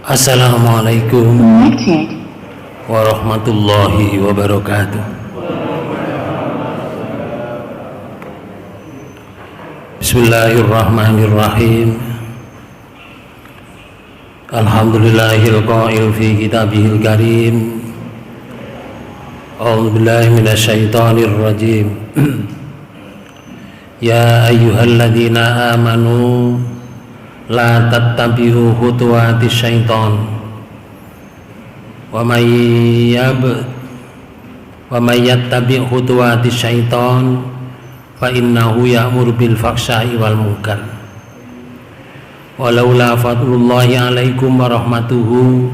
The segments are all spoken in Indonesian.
Assalamualaikum warahmatullahi wabarakatuh. Bismillahirrahmanirrahim. Alhamdulillahil qail fi kitabihil karim. A'udzu billahi minasyaitonir rajim. Ya ayyuhalladzina amanu la tattabi'u khutuwatis syaiton wa may yattabi' khutuwatis syaiton fa innahu ya'muru bil fahsya'i wal munkar walaula fadlullahi 'alaikum wa rahmatuhu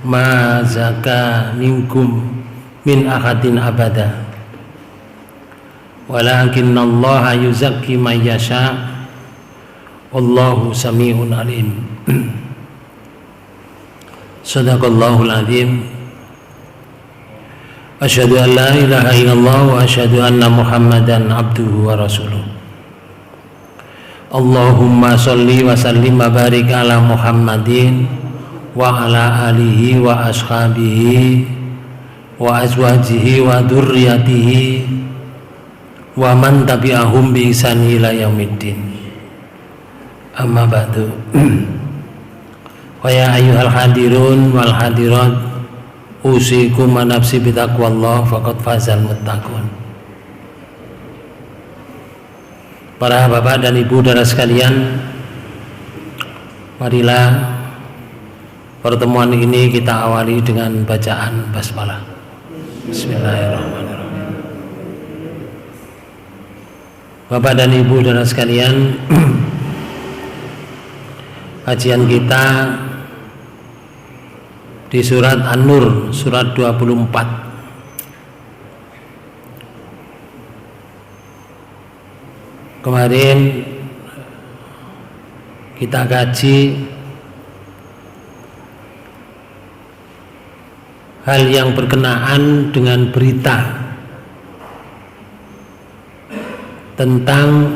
ma zaka minkum min ahadin abada walakinnallaha yuzakki man yasha' Wallahu sami'un alim. Sadaqallahul azim. Asyhadu an la ilaha illallah wa asyhadu anna Muhammadan abduhu wa rasuluh. Allahumma sholli wa sallim wa barik ala Muhammadin wa ala alihi wa ashabihi wa azwajihi wa dzurriyyatihi wa man tabi'ahum bi ihsan ila yaumiddin. Amma ba'du. Wa ya ayyuhal hadirun wal hadirat usikum wa nafsi bitaqwallah faqad fazal muttaqun. Para bapak dan ibu saudara sekalian, marilah pertemuan ini kita awali dengan bacaan basmalah. Bismillahirrahmanirrahim. Bapak dan ibu saudara sekalian, kajian kita di surat An-Nur, surat 24. Kemarin kita kaji hal yang berkenaan dengan berita tentang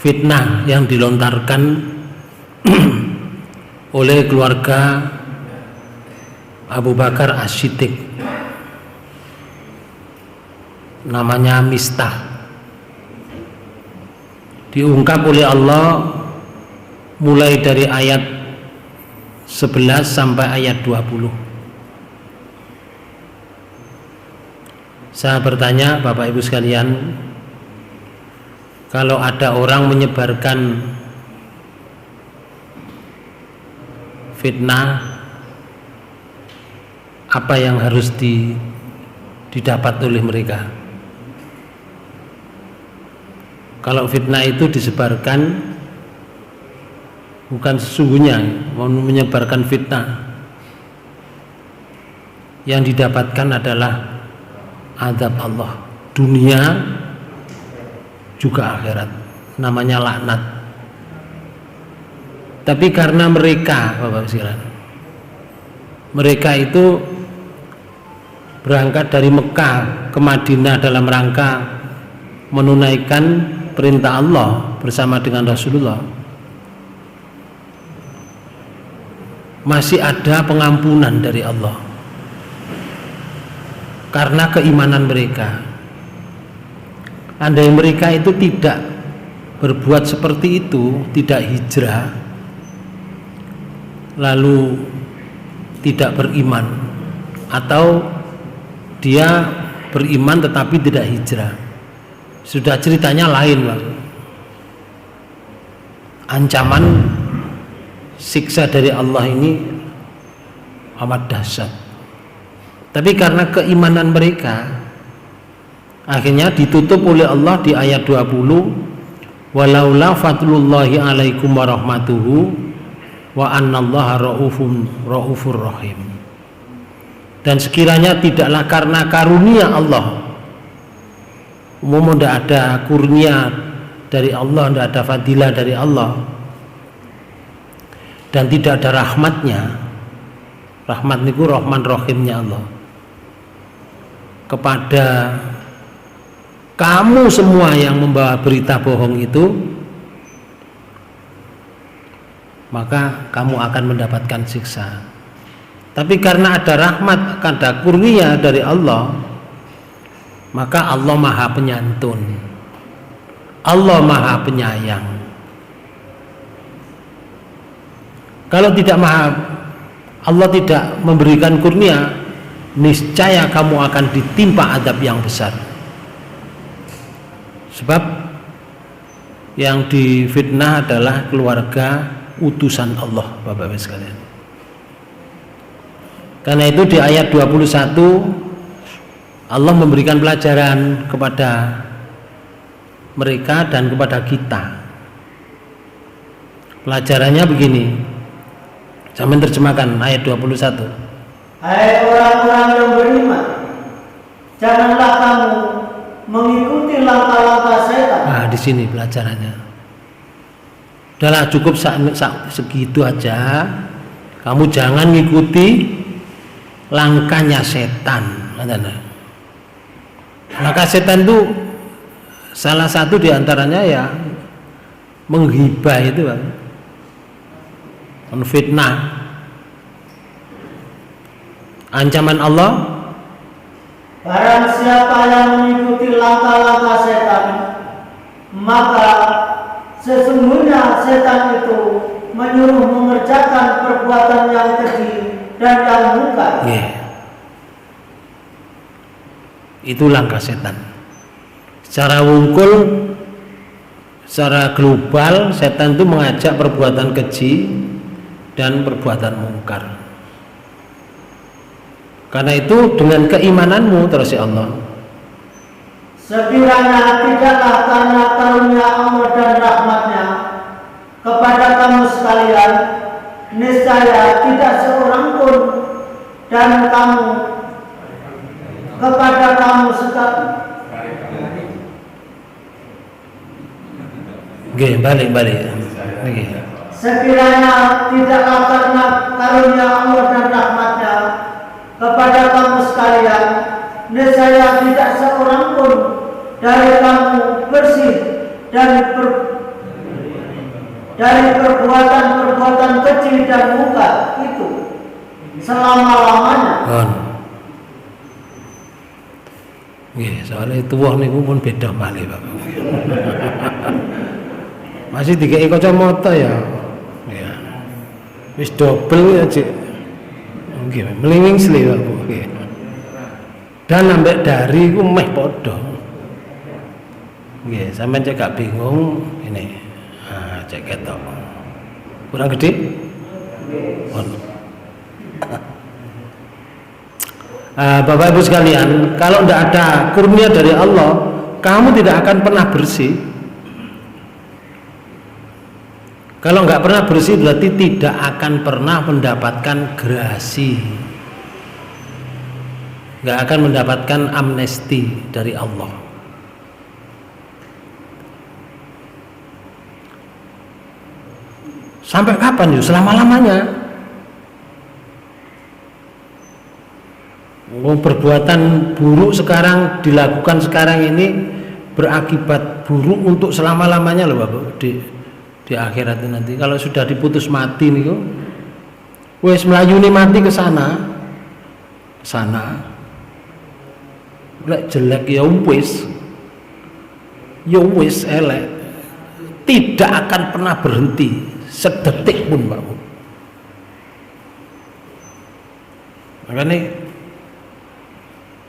fitnah yang dilontarkan oleh keluarga Abu Bakar As-Siddiq, namanya Mistah. Diungkap oleh Allah mulai dari ayat 11 sampai ayat 20. Saya bertanya Bapak Ibu sekalian, kalau ada orang menyebarkan fitnah, apa yang harus didapat oleh mereka? Kalau fitnah itu disebarkan bukan sesungguhnya mau menyebarkan fitnah, yang didapatkan adalah azab Allah dunia juga akhirat, namanya laknat. Tapi karena mereka, Bapak sekalian, mereka itu berangkat dari Mekah ke Madinah dalam rangka menunaikan perintah Allah bersama dengan Rasulullah, masih ada pengampunan dari Allah karena keimanan mereka. Andai mereka itu tidak berbuat seperti itu, tidak hijrah, lalu tidak beriman, atau dia beriman tetapi tidak hijrah, sudah ceritanya lain, Pak. Ancaman siksa dari Allah ini amat dahsyat. Tapi karena keimanan mereka, akhirnya ditutup oleh Allah di ayat 20, walaula fadlullahi 'alaikum wa rahmatuhu wa annallaha raufur rahim. Dan sekiranya tidaklah karena karunia Allah, umum tidak ada kurnia dari Allah, tidak ada fadilah dari Allah, dan tidak ada rahmatnya. Rahmat niku rahman rahimnya Allah kepada kamu semua yang membawa berita bohong itu, maka kamu akan mendapatkan siksa. Tapi karena ada rahmat, ada kurnia dari Allah, maka Allah Maha Penyantun, Allah Maha Penyayang. Kalau tidak Allah tidak memberikan kurnia, niscaya kamu akan ditimpa adab yang besar. Sebab yang difitnah adalah keluarga utusan Allah, Bapak-Bapak sekalian. Karena itu di ayat 21 Allah memberikan pelajaran kepada mereka dan kepada kita. Pelajarannya begini, saya menerjemahkan ayat 21. Hai orang-orang yang beriman, janganlah kamu mengikuti langkah-langkah setan. Nah, di sini pelajarannya. Udahlah, cukup segitu aja. Kamu jangan ngikuti langkahnya setan. Langkah setan itu salah satu diantaranya ya menghibah itu, menfitnah. Ancaman Allah, barang siapa yang mengikuti langkah-langkah setan, maka sesungguhnya setan itu menyuruh mengerjakan perbuatan yang keji dan yang mungkar. Itu langkah setan. Secara wungkul, secara global, setan itu mengajak perbuatan keji dan perbuatan mungkar. Karena itu dengan keimananmu terus ya Allah, sekiranya tidaklah karena karunia Allah dan rahmatnya kepada kamu sekalian, niscaya tidak seorang pun dan kamu kepada kamu sekalian. Balik. Sekiranya tidaklah karena karunia Allah dan rahmatnya kepada kamu sekalian, niscaya tidak seorang pun dari kamu bersih dari perbuatan kecil dan mungkar itu selama-lamanya. Soalnya itu wah niku pun beda malih, Pak. Masih dikei kacamata ya. Wis double ya, Cik. Nggih, melinging sli, Pak. Dan ambek dari ku meh padha. Nggih, sampean cek gak bingung ini. Cek ketok. Kurang gede? Bapak Ibu sekalian, kalau tidak ada kurnia dari Allah, kamu tidak akan pernah bersih. Kalau nggak pernah bersih berarti tidak akan pernah mendapatkan grasi, nggak akan mendapatkan amnesti dari Allah. Sampai kapan yuk? Selama-lamanya. Perbuatan buruk sekarang dilakukan sekarang ini berakibat buruk untuk selama-lamanya loh Bapak, di akhirat nanti. Kalau sudah diputus mati nih, wes melayuni mati ke sana, lek jelek ya wis elek, tidak akan pernah berhenti sedetik pun Pak. Makanya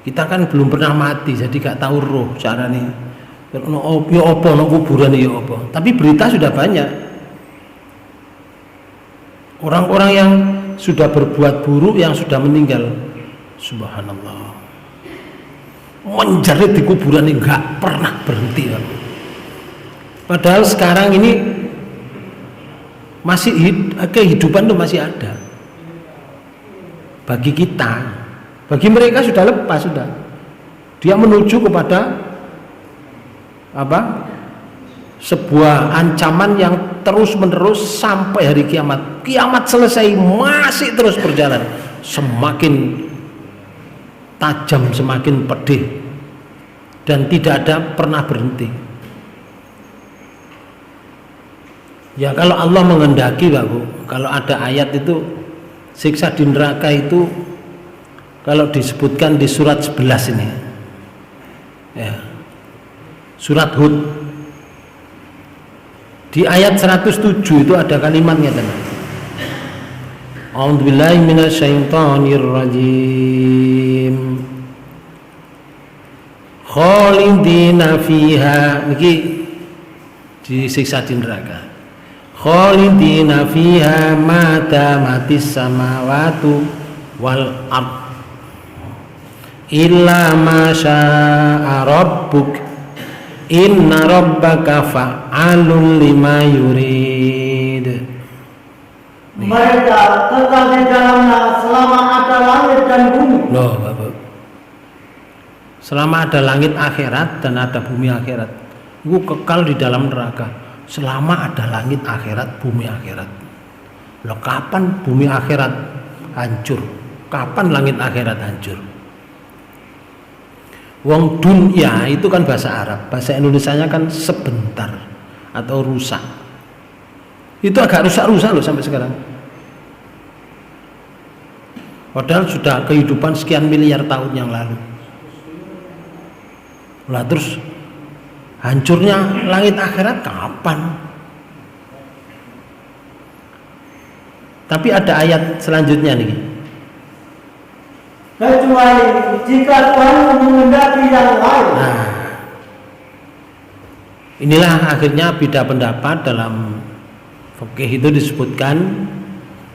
kita kan belum pernah mati, jadi gak tahu roh caranya. Ya apa, no kuburan ya apa. Tapi berita sudah banyak. Orang-orang yang sudah berbuat buruk, yang sudah meninggal, subhanallah, menjerit di kuburan ini gak pernah berhenti. Padahal sekarang ini masih kehidupan itu masih ada bagi kita. Bagi mereka sudah lepas, sudah. Dia menuju kepada sebuah ancaman yang terus-menerus sampai hari kiamat. Kiamat selesai masih terus berjalan, semakin tajam, semakin pedih, dan tidak ada pernah berhenti. Ya kalau Allah menghendaki Pak Bu, kalau ada ayat itu siksa di neraka itu kalau disebutkan di surat 11 ini. Ya. Surat Hud. Di ayat 107 itu ada kalimatnya teman. A'udzubillahi minasyaitonirrajim. Khalidina fiha, niki disiksa di neraka. Khalidina fiha ma damatis samawati wal ard illa ma syaa rabbuk inna rabbaka fa'alun lima yurid. Mereka kekal di dalamnya selama ada langit dan bumi. Loh, Bapak. Selama ada langit akhirat dan ada bumi akhirat, itu kekal di dalam neraka. Selama ada langit akhirat, bumi akhirat. Loh, kapan bumi akhirat hancur? Kapan langit akhirat hancur? Wong dunya itu kan bahasa Arab, bahasa Indonesianya kan sebentar atau rusak. Itu agak rusak-rusak loh sampai sekarang. Padahal sudah kehidupan sekian miliar tahun yang lalu. Lah terus hancurnya langit akhirat kapan? Tapi ada ayat selanjutnya nih. Kecuali jika Tuhan menghendaki yang lain. Nah, inilah akhirnya beda pendapat dalam fikih itu disebutkan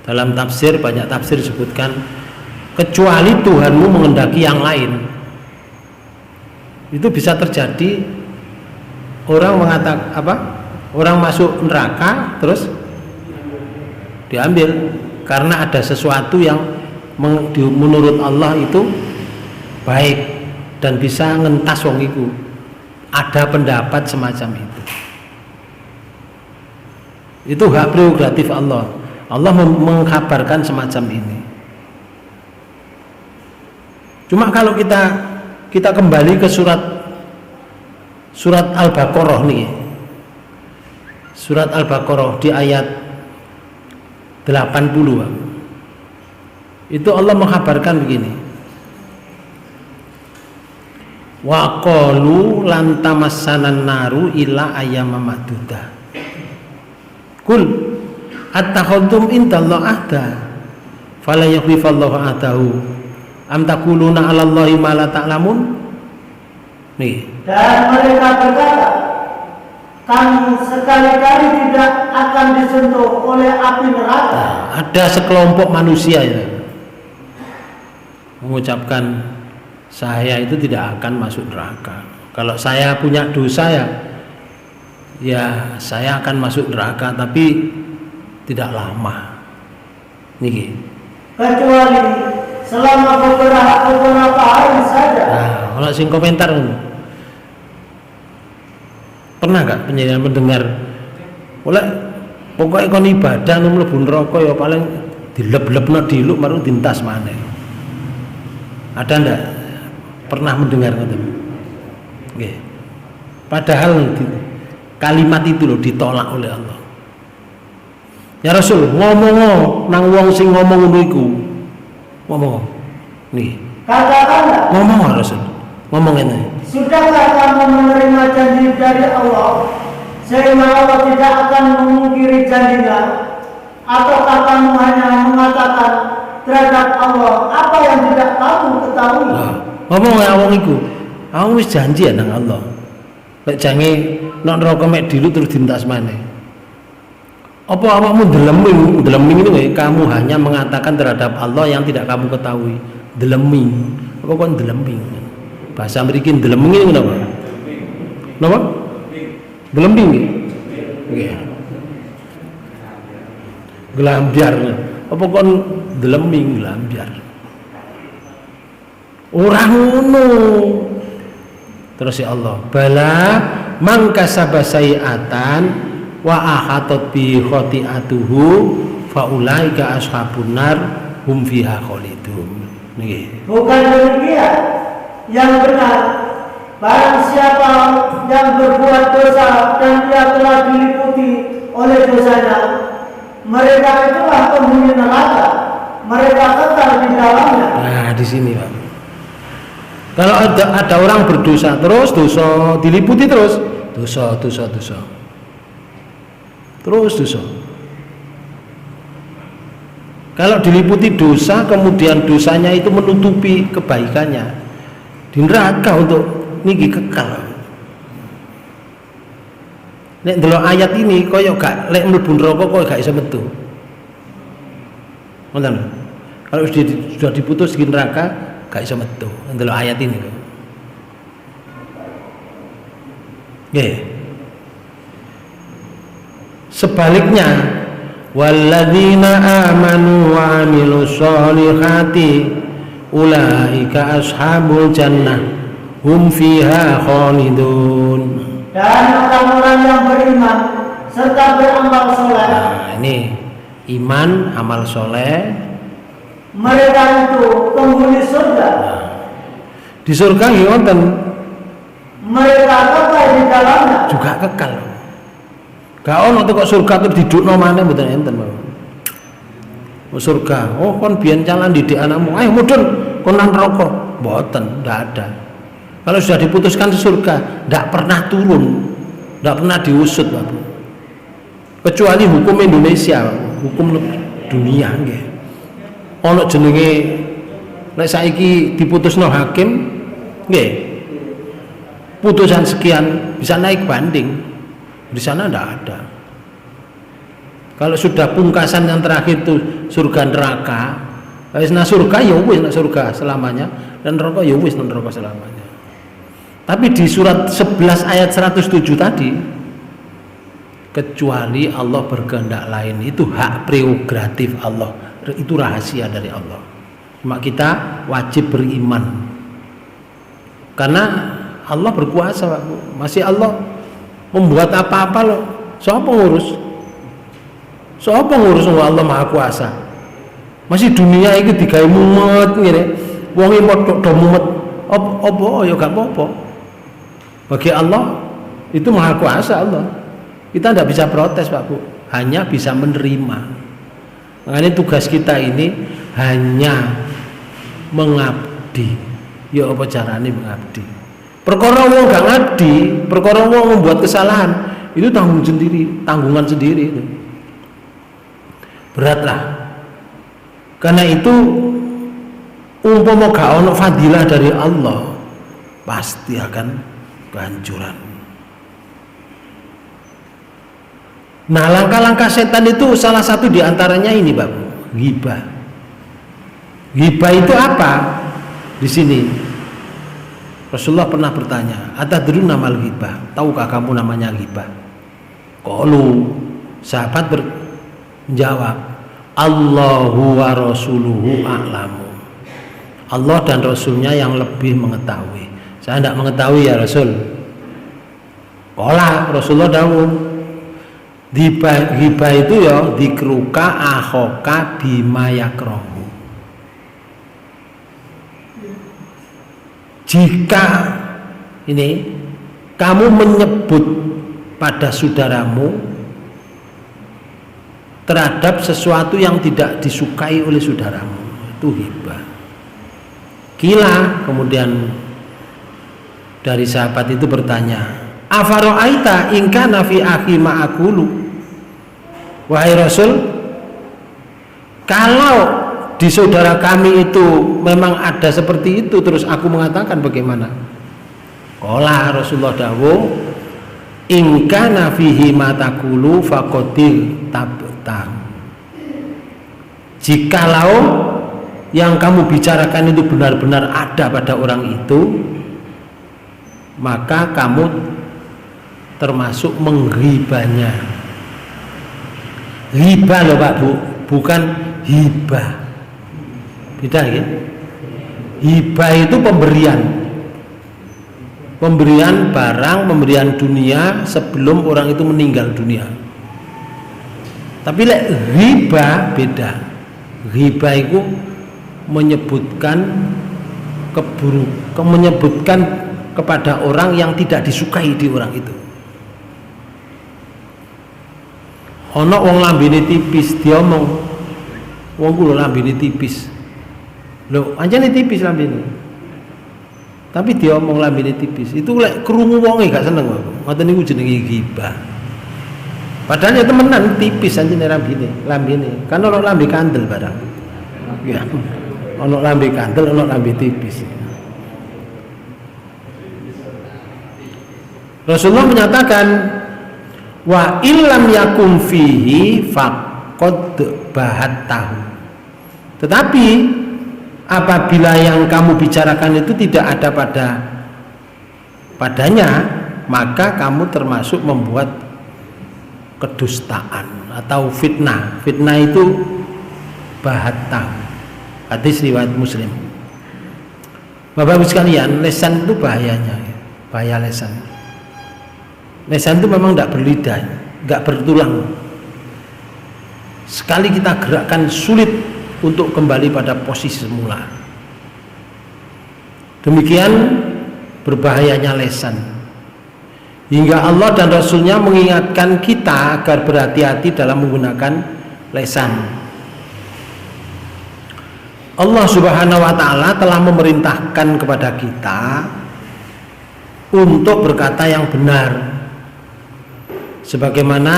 dalam tafsir, banyak tafsir disebutkan kecuali Tuhanmu menghendaki yang lain. Itu bisa terjadi orang mengatakan apa? Orang masuk neraka terus diambil karena ada sesuatu yang menurut Allah itu baik dan bisa ngentas wong iku. Ada pendapat semacam itu. Itu hak prerogatif Allah. Allah mengkabarkan semacam ini. Cuma kalau kita kembali ke surat Al-Baqarah nih. Surat Al-Baqarah di ayat 80. Itu Allah mengkabarkan begini. Wa qalu lan tamassanan naru ila ayyama ma'dudah. Kul attakhadtum indallahi ahda fala yukhlifallahu ahdahu am taquluna 'alallahi ma la ta'lamun. Nih. Dan mereka berkata, kami sekali-kali tidak akan disentuh oleh api neraka. Nah, ada sekelompok manusia ya mengucapkan saya itu tidak akan masuk neraka. Kalau saya punya dosa ya saya akan masuk neraka, tapi tidak lama. Niki. Kecuali selama beberapa hari saja. Nah, kalau sing komentar pernah gak penyanyi mendengar oleh pokoknya kon ibadah mlebu neraka ya paling dileb-lebno diluk baru dintas maneh. Ada ndak pernah mendengar ngoten? Nggih. Padahal kalimat itu loh ditolak oleh Allah. Ya Rasul, ngomong nang wong sing ngomong ngono iku. Ngomong. Nih. Katakanlah. Ngomong Rasul. Ngomong ini. Sudahkah kamu menerima janji dari Allah sehingga Allah tidak akan memungkiri janjinya? Ataukah kamu hanya mengatakan terhadap Allah apa yang tidak kamu ketahui? Nah, ngomong ya wong iku. Aku wis janji ya nang Allah. Nek jange nek neraka mek dilu terus dintas maneh. Apa awakmu deleming ini kamu hanya mengatakan terhadap Allah yang tidak kamu ketahui. Deleming. Apa kok deleming? Bahasa mriki deleming ini kenapa? Napa? Deleming. Nggih. Gelambiar. Apa kon deleming gelambiar? Ora ngono. Terus ya Allah, bala mangkasaba sayiatan wa ahatat bi khati'atuhu fa ulaika ashabun nar hum fiha khalidun. Nggih. Bukan demikian. Yang benar, barang siapa yang berbuat dosa dan dia telah diliputi oleh dosanya, mereka itulah penghuni neraka, mereka kekal di dalamnya. Nah, di sini Pak. Kalau ada orang berdosa terus dosa, diliputi terus dosa. Terus dosa. Kalau diliputi dosa, kemudian dosanya itu menutupi kebaikannya, di neraka untuk niki kekal. Nek ndelok ayat ini koyo gak lek mlebu neraka koyo gak iso metu. Ngoten. Kalau sudah diputus di neraka gak iso metu. Ndelok ayat ini. Nggih. Sebaliknya, walladzina amanu wa amilus solihati ulaika ashabul jannah hum fiha khalidun. Dan orang-orang yang beriman serta beramal soleh. Nah, ini iman, amal soleh, mereka itu penghuni surga. Nah, di surga wonten mereka kekal di dalamnya. juga kekal. Gak ono tuh kok surga terus didukno maneh mboten enten. Surga, oh kon biyen calon didik anakmu, ayo mudhun kon nang neraka. Mboten, ndak ada. Kalau sudah diputuskan ke surga, ndak pernah turun, ndak pernah diusut, Pak. Kecuali hukum Indonesia, hukum dunia nggih. Ono jenenge nek saiki diputusno hakim nggih. Putusan sekian bisa naik banding. Di sana tidak ada. Kalau sudah pungkasan yang terakhir itu surga neraka, nah surga ya wis surga selamanya, dan neraka ya wis neraka selamanya. Tapi di surat 11 ayat 107 tadi, kecuali Allah berkehendak lain, itu hak prerogatif Allah, itu rahasia dari Allah. Cuma kita wajib beriman, karena Allah berkuasa, Pak. Masih Allah membuat apa-apa loh. Siapa ngurus? Siapa ngurus? Allah Maha Kuasa. Masih dunia itu digawe mumet ngene. Wong iki padha mumet. Apa ya gak apa-apa. Bagi Allah itu Maha Kuasa Allah. Kita tidak bisa protes, Pak Bu. Hanya bisa menerima. Makanya tugas kita ini hanya mengabdi. Ya apa carane mengabdi? Perkara wong gak ngabdi, perkara wong membuat kesalahan, itu tanggungan sendiri itu. Beratlah. Karena itu umpama gak ono fadilah dari Allah, pasti akan kehancuran. Nah, langkah-langkah setan itu salah satu diantaranya ini, Pak. Ghibah. Ghibah itu apa? Di sini Rasulullah pernah bertanya, atadruna mal ghibah? Tahukah kamu namanya ghibah? Qalu, sahabat menjawab, Allahu wa rasuluhu a'lamu. Allah dan Rasulnya yang lebih mengetahui. Saya tidak mengetahui ya Rasul. Qala, Rasulullah dawuh, ghibah itu ya dikruka akhoka bima yakrahu. Jika ini kamu menyebut pada saudaramu terhadap sesuatu yang tidak disukai oleh saudaramu, itu ghibah. Kila, kemudian dari sahabat itu bertanya, afara'aita in kana fi akhi ma'akulu? Wahai Rasul, kalau di saudara kami itu memang ada seperti itu, terus aku mengatakan bagaimana? Qala, Rasulullah dawuh, in kana fihi ma taqulu faqadir tabtah. Jikalau yang kamu bicarakan itu benar-benar ada pada orang itu, maka kamu termasuk menghibahnya. Hibah loh Pak Bu, bukan hibah. Beda ya. Hibah itu pemberian barang, pemberian dunia sebelum orang itu meninggal dunia. Tapi hibah beda. Hibah itu menyebutkan menyebutkan kepada orang yang tidak disukai di orang itu. Ana wong lambene tipis diomong, wong ku lho lambene tipis. Lho, anjane tipis lambene. Tapi diomong lambene tipis. Itu lek krungu wonge gak seneng kok. Ngoten niku jenenge ghibah. Padahal ya temenan tipis anjene lambene. Kan ana lambe kandel barang. Ya. Ana lambe kandel, ana lambe tipis. Rasulullah menyatakan wa illam yakun fihi faqad bahat tahu. Tetapi apabila yang kamu bicarakan itu tidak ada padanya, maka kamu termasuk membuat kedustaan atau fitnah. Fitnah itu bahat tahu. Hadis riwayat Muslim. Bapak-Ibu sekalian, lesan itu bahayanya, bahaya lesan. Lesan itu memang tidak berlidah, tidak bertulang. Sekali kita gerakkan sulit untuk kembali pada posisi semula. Demikian berbahayanya lesan. Hingga Allah dan Rasulnya mengingatkan kita agar berhati-hati dalam menggunakan lesan. Allah Subhanahu wa Ta'ala telah memerintahkan kepada kita untuk berkata yang benar, sebagaimana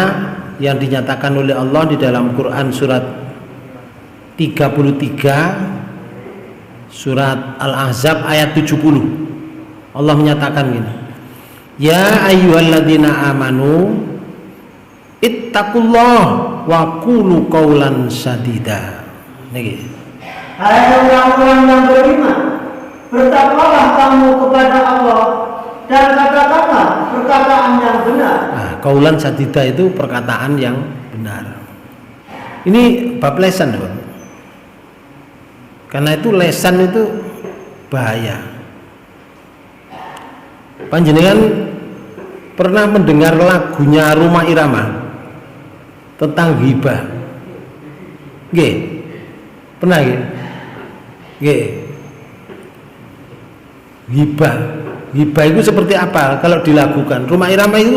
yang dinyatakan oleh Allah di dalam Quran surat 33 surat Al-Ahzab ayat 70. Allah menyatakan gini, ya ayyuhalladzina amanu ittaqullah wa qulu qawlan sadida. Niki. Hai orang-orang yang beriman, bertakwalah kamu kepada Allah dan katakanlah perkataan yang benar. Nah, qaulan sadida itu perkataan yang benar. Ini bab lesan, Pak. Karena itu lesan itu bahaya. Panjenengan pernah mendengar lagunya Rhoma Irama tentang ghibah? Nggih. Pernah nggih? Nggih. Ghibah itu seperti apa kalau dilakukan? Rhoma Irama itu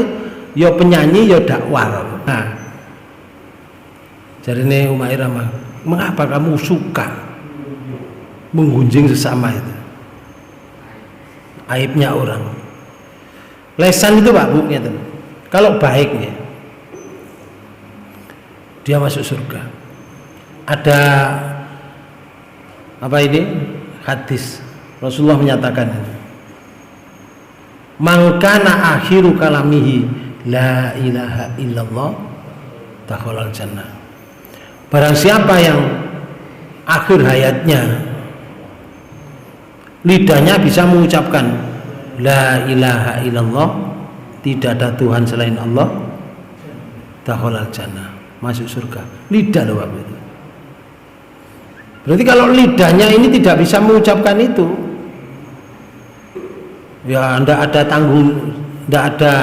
ya penyanyi ya dakwah. Nah, jarine Rhoma Irama, mengapa kamu suka menggunjing sesama itu? Aibnya orang. Lesan itu Pak Bu, gitu. Kalau baiknya dia masuk surga. Ada apa ini? Hadis Rasulullah menyatakan, man kana akhiru kalamihi la ilaha illallah dakhalal jannah. Barang siapa yang akhir hayatnya lidahnya bisa mengucapkan la ilaha illallah, tidak ada Tuhan selain Allah, dakhalal jannah, masuk surga. Lidah loh Bapak itu. Berarti kalau lidahnya ini tidak bisa mengucapkan itu, ya tidak ada tanggung, tidak ada,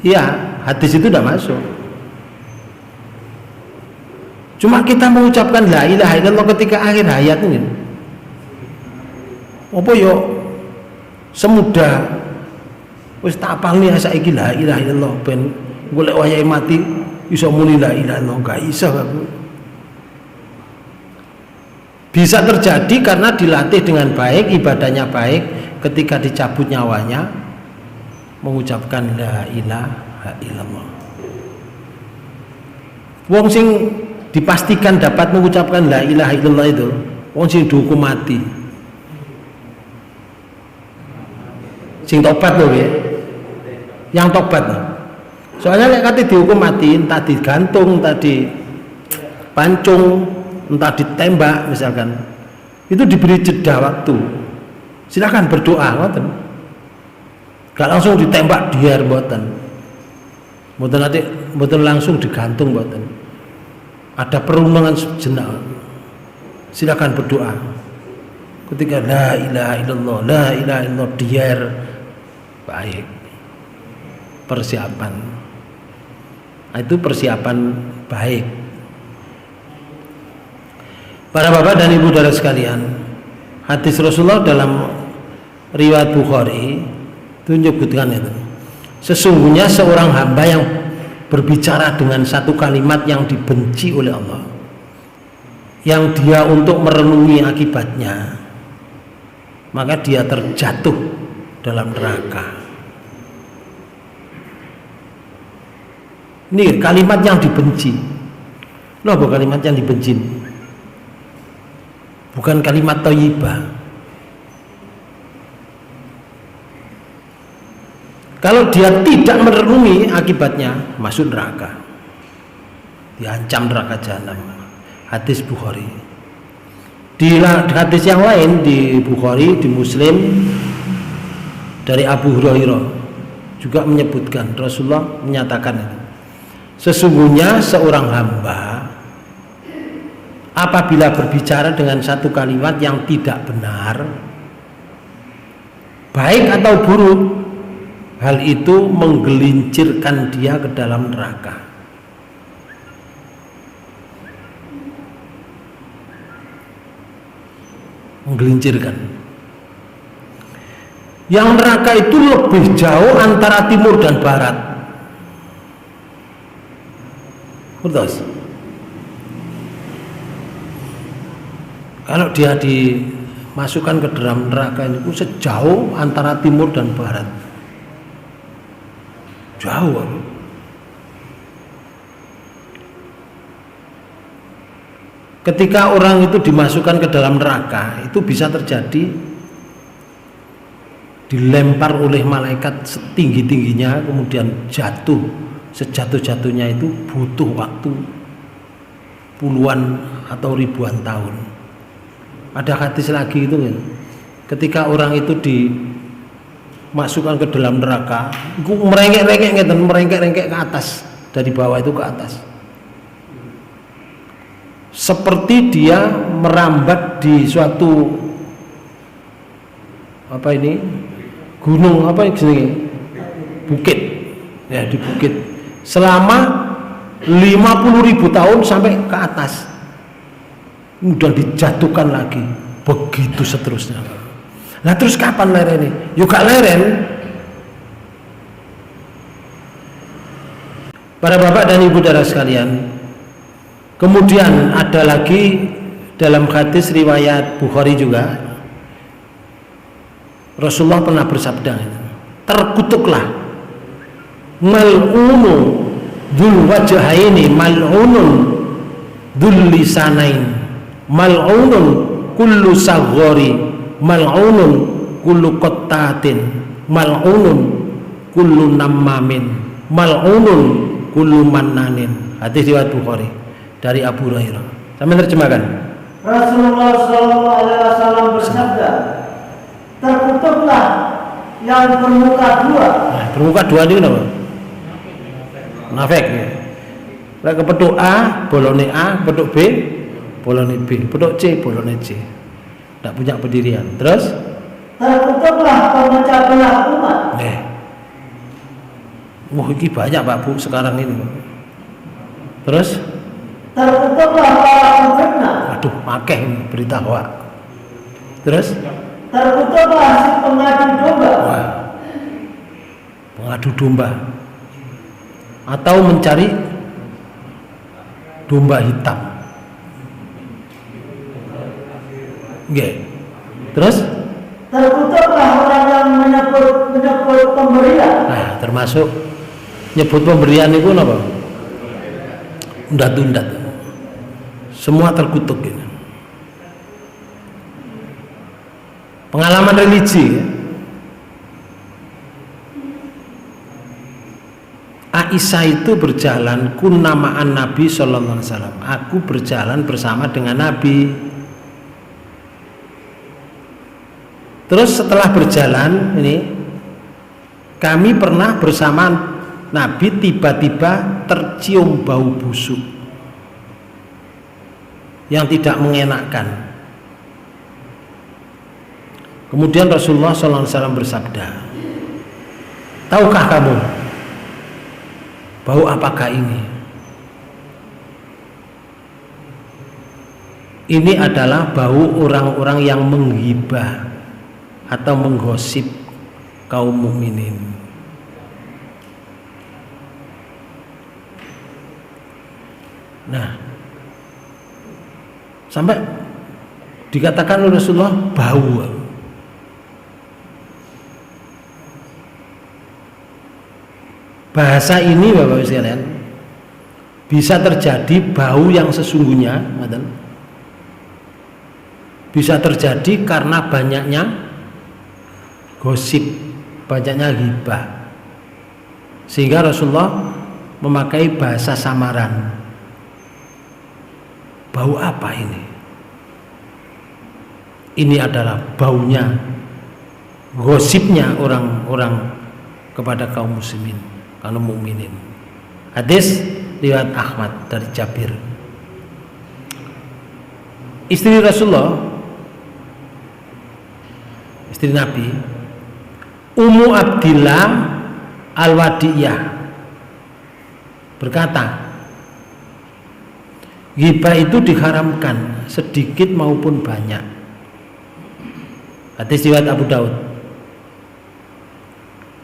ya hadis itu tidak masuk. Cuma kita mengucapkan la ilaha illallah ketika akhir hayat ini, apa yo semudah wis tak apalne saiki la ilaha illallah ben golek wayahe mati iso muni la ilaha illallah, gak iso Bapak. Bisa terjadi karena dilatih dengan baik, ibadahnya baik, ketika dicabut nyawanya mengucapkan la ilaha illallah. Wong sing dipastikan dapat mengucapkan la ilaha illallah itu wong sing dihukum mati, sing tobat loh ya, yang tobat loh. Soalnya nek kate dihukum mati, entah digantung, entah dipancung, entah ditembak misalkan, itu diberi jeda waktu, silakan berdoa, ngoten. Gak langsung ditembak diar, mboten nanti mboten langsung digantung, mboten. Ada perundungan sejenak, silakan berdoa ketika la ilaha illallah, la ilaha illallah diar, baik persiapan. Nah, itu persiapan baik. Para bapak dan ibu saudara sekalian, hadis Rasulullah dalam riwayat Bukhari itu menyebutkan itu, sesungguhnya seorang hamba yang berbicara dengan satu kalimat yang dibenci oleh Allah, yang dia untuk merenungi akibatnya, maka dia terjatuh dalam neraka. Ini kalimat yang dibenci. Loh, kalimat yang dibenci bukan kalimat thayyibah. Kalau dia tidak merenungi akibatnya, masuk neraka, diancam neraka jahanam. Hadis Bukhari. Di hadis yang lain di Bukhari, di Muslim, dari Abu Hurairah juga menyebutkan, Rasulullah menyatakan itu, sesungguhnya seorang hamba apabila berbicara dengan satu kalimat yang tidak benar, baik atau buruk, hal itu menggelincirkan dia ke dalam neraka. Menggelincirkan. Yang neraka itu lebih jauh antara timur dan barat. Terus, kalau dia dimasukkan ke dalam neraka itu sejauh antara timur dan barat, jauh. Ketika orang itu dimasukkan ke dalam neraka, itu bisa terjadi dilempar oleh malaikat setinggi-tingginya, kemudian jatuh sejatuh-jatuhnya, itu butuh waktu puluhan atau ribuan tahun. Ada hadis lagi itu ya, ketika orang itu dimasukkan ke dalam neraka, itu merengek-rengek ke atas, dari bawah itu ke atas, seperti dia merambat di suatu gunung, bukit ya, di bukit selama 50.000 tahun sampai ke atas, kemudian dijatuhkan lagi, begitu seterusnya. Nah terus kapan leren ini? Yuk gak leren. Para bapak dan ibu saudara sekalian, kemudian ada lagi dalam hadis riwayat Bukhari juga, Rasulullah pernah bersabda, terkutuklah mal'unu dzul wajhaini mal'unun dzul lisanain mal'unun kullu saghari mal'unun kullu qattatin mal'unun kullu nammamin mal'unun kullu mannanin. Hadis riwayat Bukhari dari Abu Hurairah. Sampai terjemahkan. Rasulullah SAW bersabda, terkutuklah yang bermuka dua. Nah, bermuka dua ini apa? Nafek ya. Lek kepethuk A, bolone A, kepethuk B, bolone B, kepethuk C, bolone C. Tidak punya pendirian. Terus? Terkutuklah pemecah belah umat. Wah, ini banyak Pak Bu sekarang ini. Terus? Terkutuklah para pemfitnah. Aduh, akeh berita hoak. Terus? Terkutuklah si pengadu domba. Wah, pengadu domba atau mencari domba hitam. Oke. Terus? Terkutuklah orang yang menyebut pemberian. Nah, termasuk nyebut pemberian itu apa? Undat-undat. Semua terkutuk gitu. Pengalaman religi ya. Aisyah itu berjalan kunnamaan Nabi Sallallahu Alaihi Wasallam. Aku berjalan bersama dengan Nabi. Terus setelah berjalan ini, kami pernah bersama Nabi, tiba-tiba tercium bau busuk yang tidak mengenakkan. Kemudian Rasulullah SAW bersabda, tahukah kamu bau apakah ini? Ini adalah bau orang-orang yang menghibah atau menggosip kaum mukminin. Nah, sampai dikatakan oleh Rasulullah bau. Bahasa ini Bapak-Ibu sekalian bisa terjadi bau yang sesungguhnya, bisa terjadi karena banyaknya gosip, banyaknya ghibah, sehingga Rasulullah memakai bahasa samaran. Bau apa ini? Ini adalah baunya, gosipnya orang-orang kepada kaum muslimin, kaum mukminin. Hadis riwayat Ahmad dari Jabir. Istri Rasulullah, istri Nabi, Ummu Abdillah Al-Wadiyah berkata, ghibah itu diharamkan sedikit maupun banyak. Hadis riwayat Abu Daud.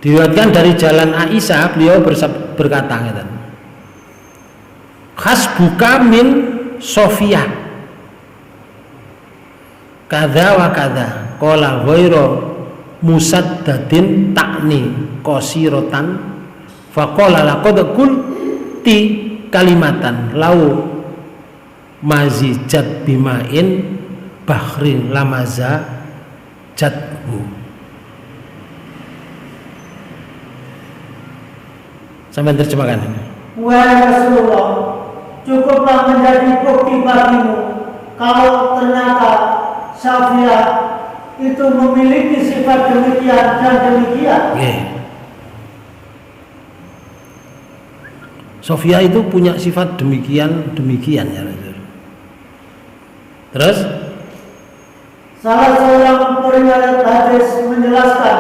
Diriwayatkan dari jalan Aisyah, beliau berkata, hasbuka min Sofiyah kadza wa kadza qala ghairu musaddadin ta'ni qasirotan faqala laqad qulti kalimatan lau mazijat bimain bahrin lamaza jadhu. Sampai terjemahkan ini. Wahai Rasulullah, cukuplah menjadi bukti bagimu kalau ternyata Safiyah itu memiliki sifat demikian dan demikian. Sofia itu punya sifat demikian ya Rasul. Terus salah seorang periwayat hadis menjelaskan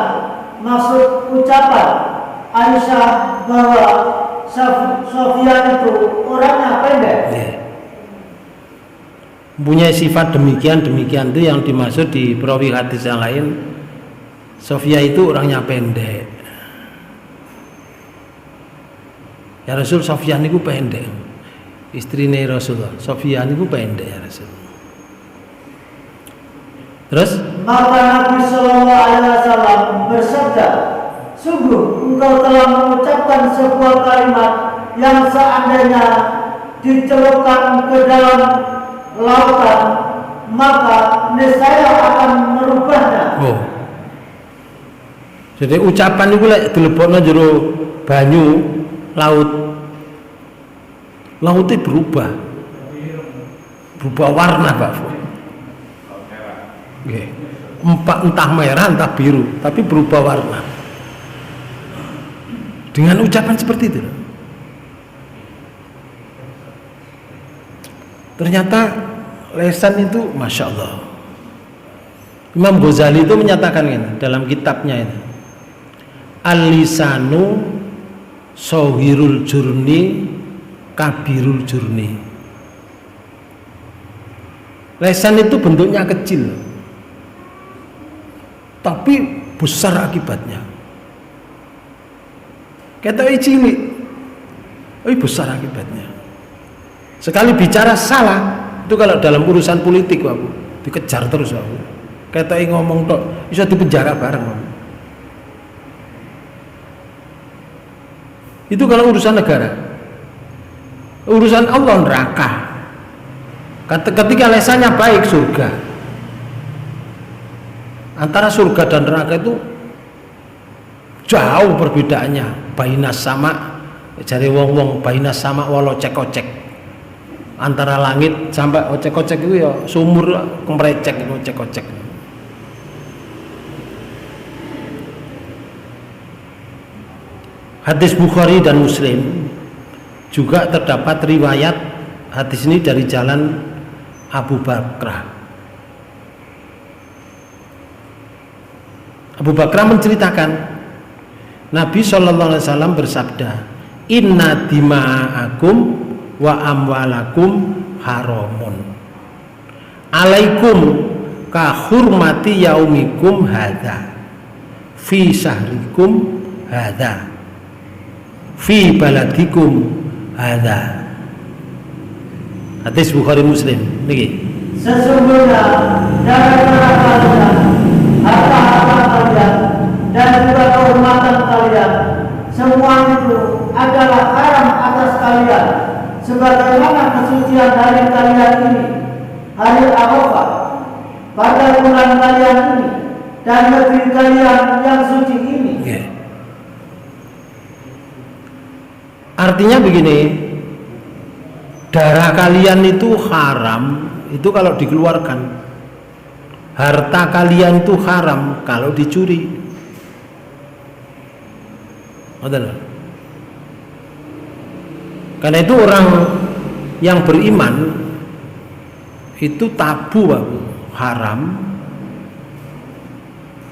maksud ucapan Aisyah bahwa Sofia itu orangnya pendek. Punya sifat demikian itu yang dimaksud di perawi hadis yang lain. Sofia itu orangnya pendek. Ya Rasul, Sofia niku pendek. Istrine Rasulullah, Sofia niku pendek ya Rasul. Terus maka Nabi Shallallahu Alaihi Wasallam bersabda, sungguh engkau telah mengucapkan sebuah kalimat yang seandainya dicelupkan ke dalam lautan maka niscaya akan merubahnya. Jadi ucapan itu lek dilebokno jero banyu lautnya berubah warna Pak. Entah merah entah biru tapi berubah warna dengan ucapan seperti itu. Ternyata lesan itu Masya Allah. Imam Ghazali itu menyatakan ini dalam kitabnya itu, Al-lisanu sohirul jurni kabirul jurni. Lesan itu bentuknya kecil tapi besar akibatnya. Kata cilik besar akibatnya. Sekali bicara salah itu kalau dalam urusan politik aku dikejar terus aku. Kata ngomong tok bisa dipenjara bareng aku. Itu kalau urusan negara. Urusan Allah neraka. Ketika lesannya baik surga. Antara surga dan neraka itu jauh perbedaannya. Bainas sama jari wong-wong bainas sama walau cek-ocek. Antara langit sampai ocek-ocek itu ya sumur kemrecek ocek-ocek. Hadis Bukhari dan Muslim juga terdapat riwayat hadis ini dari jalan Abu Bakrah. Abu Bakrah menceritakan Nabi SAW bersabda, inna dima'akum wa amwalakum haramun alaikum ka hurmati yaumikum hadha fi syahrikum hadha fi baladikum hadha. Hadis Bukhari Muslim niki. Sesungguhnya darah-darah kalian, harta-harta kalian, dan juga kehormatan kalian, semua itu adalah haram atas kalian, sebagaimana kesucian hari kalian ini, hari Arafah, pada bulan kalian ini, dan negeri kalian yang suci ini. Artinya begini, darah kalian itu haram itu kalau dikeluarkan, harta kalian itu haram kalau dicuri. Karena itu orang yang beriman itu tabu, haram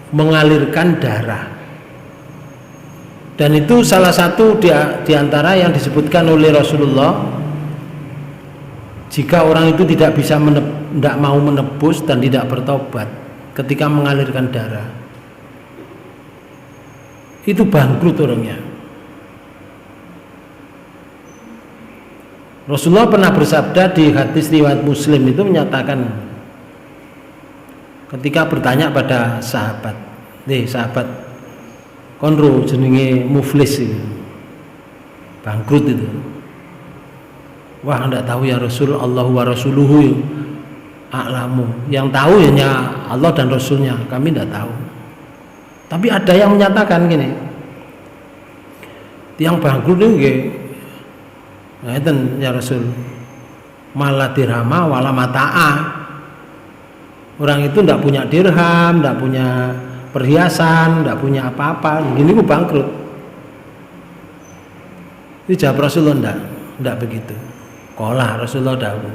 mengalirkan darah. Dan itu salah satu di antara yang disebutkan oleh Rasulullah, jika orang itu tidak mau menebus dan tidak bertobat ketika mengalirkan darah, itu bangkrut orangnya. Rasulullah pernah bersabda di hadis riwayat Muslim itu menyatakan, ketika bertanya pada sahabat, sahabat konro jenenge muflis itu, bangkrut itu. Wah, enggak tahu ya Rasul, Allah wa rasuluhu a'lamu. Yang tahu hanya Allah dan Rasulnya, kami enggak tahu. Tapi ada yang menyatakan gini, yang bangkrut itu nggih, ngeten ya Rasul, malah dirhama wala mata'a. Orang itu enggak punya dirham, enggak punya perhiasan, tidak punya apa-apa, gini gue bangkrut. Ini jawab Rasulullah, tidak begitu. Kolah Rasulullah dahulu.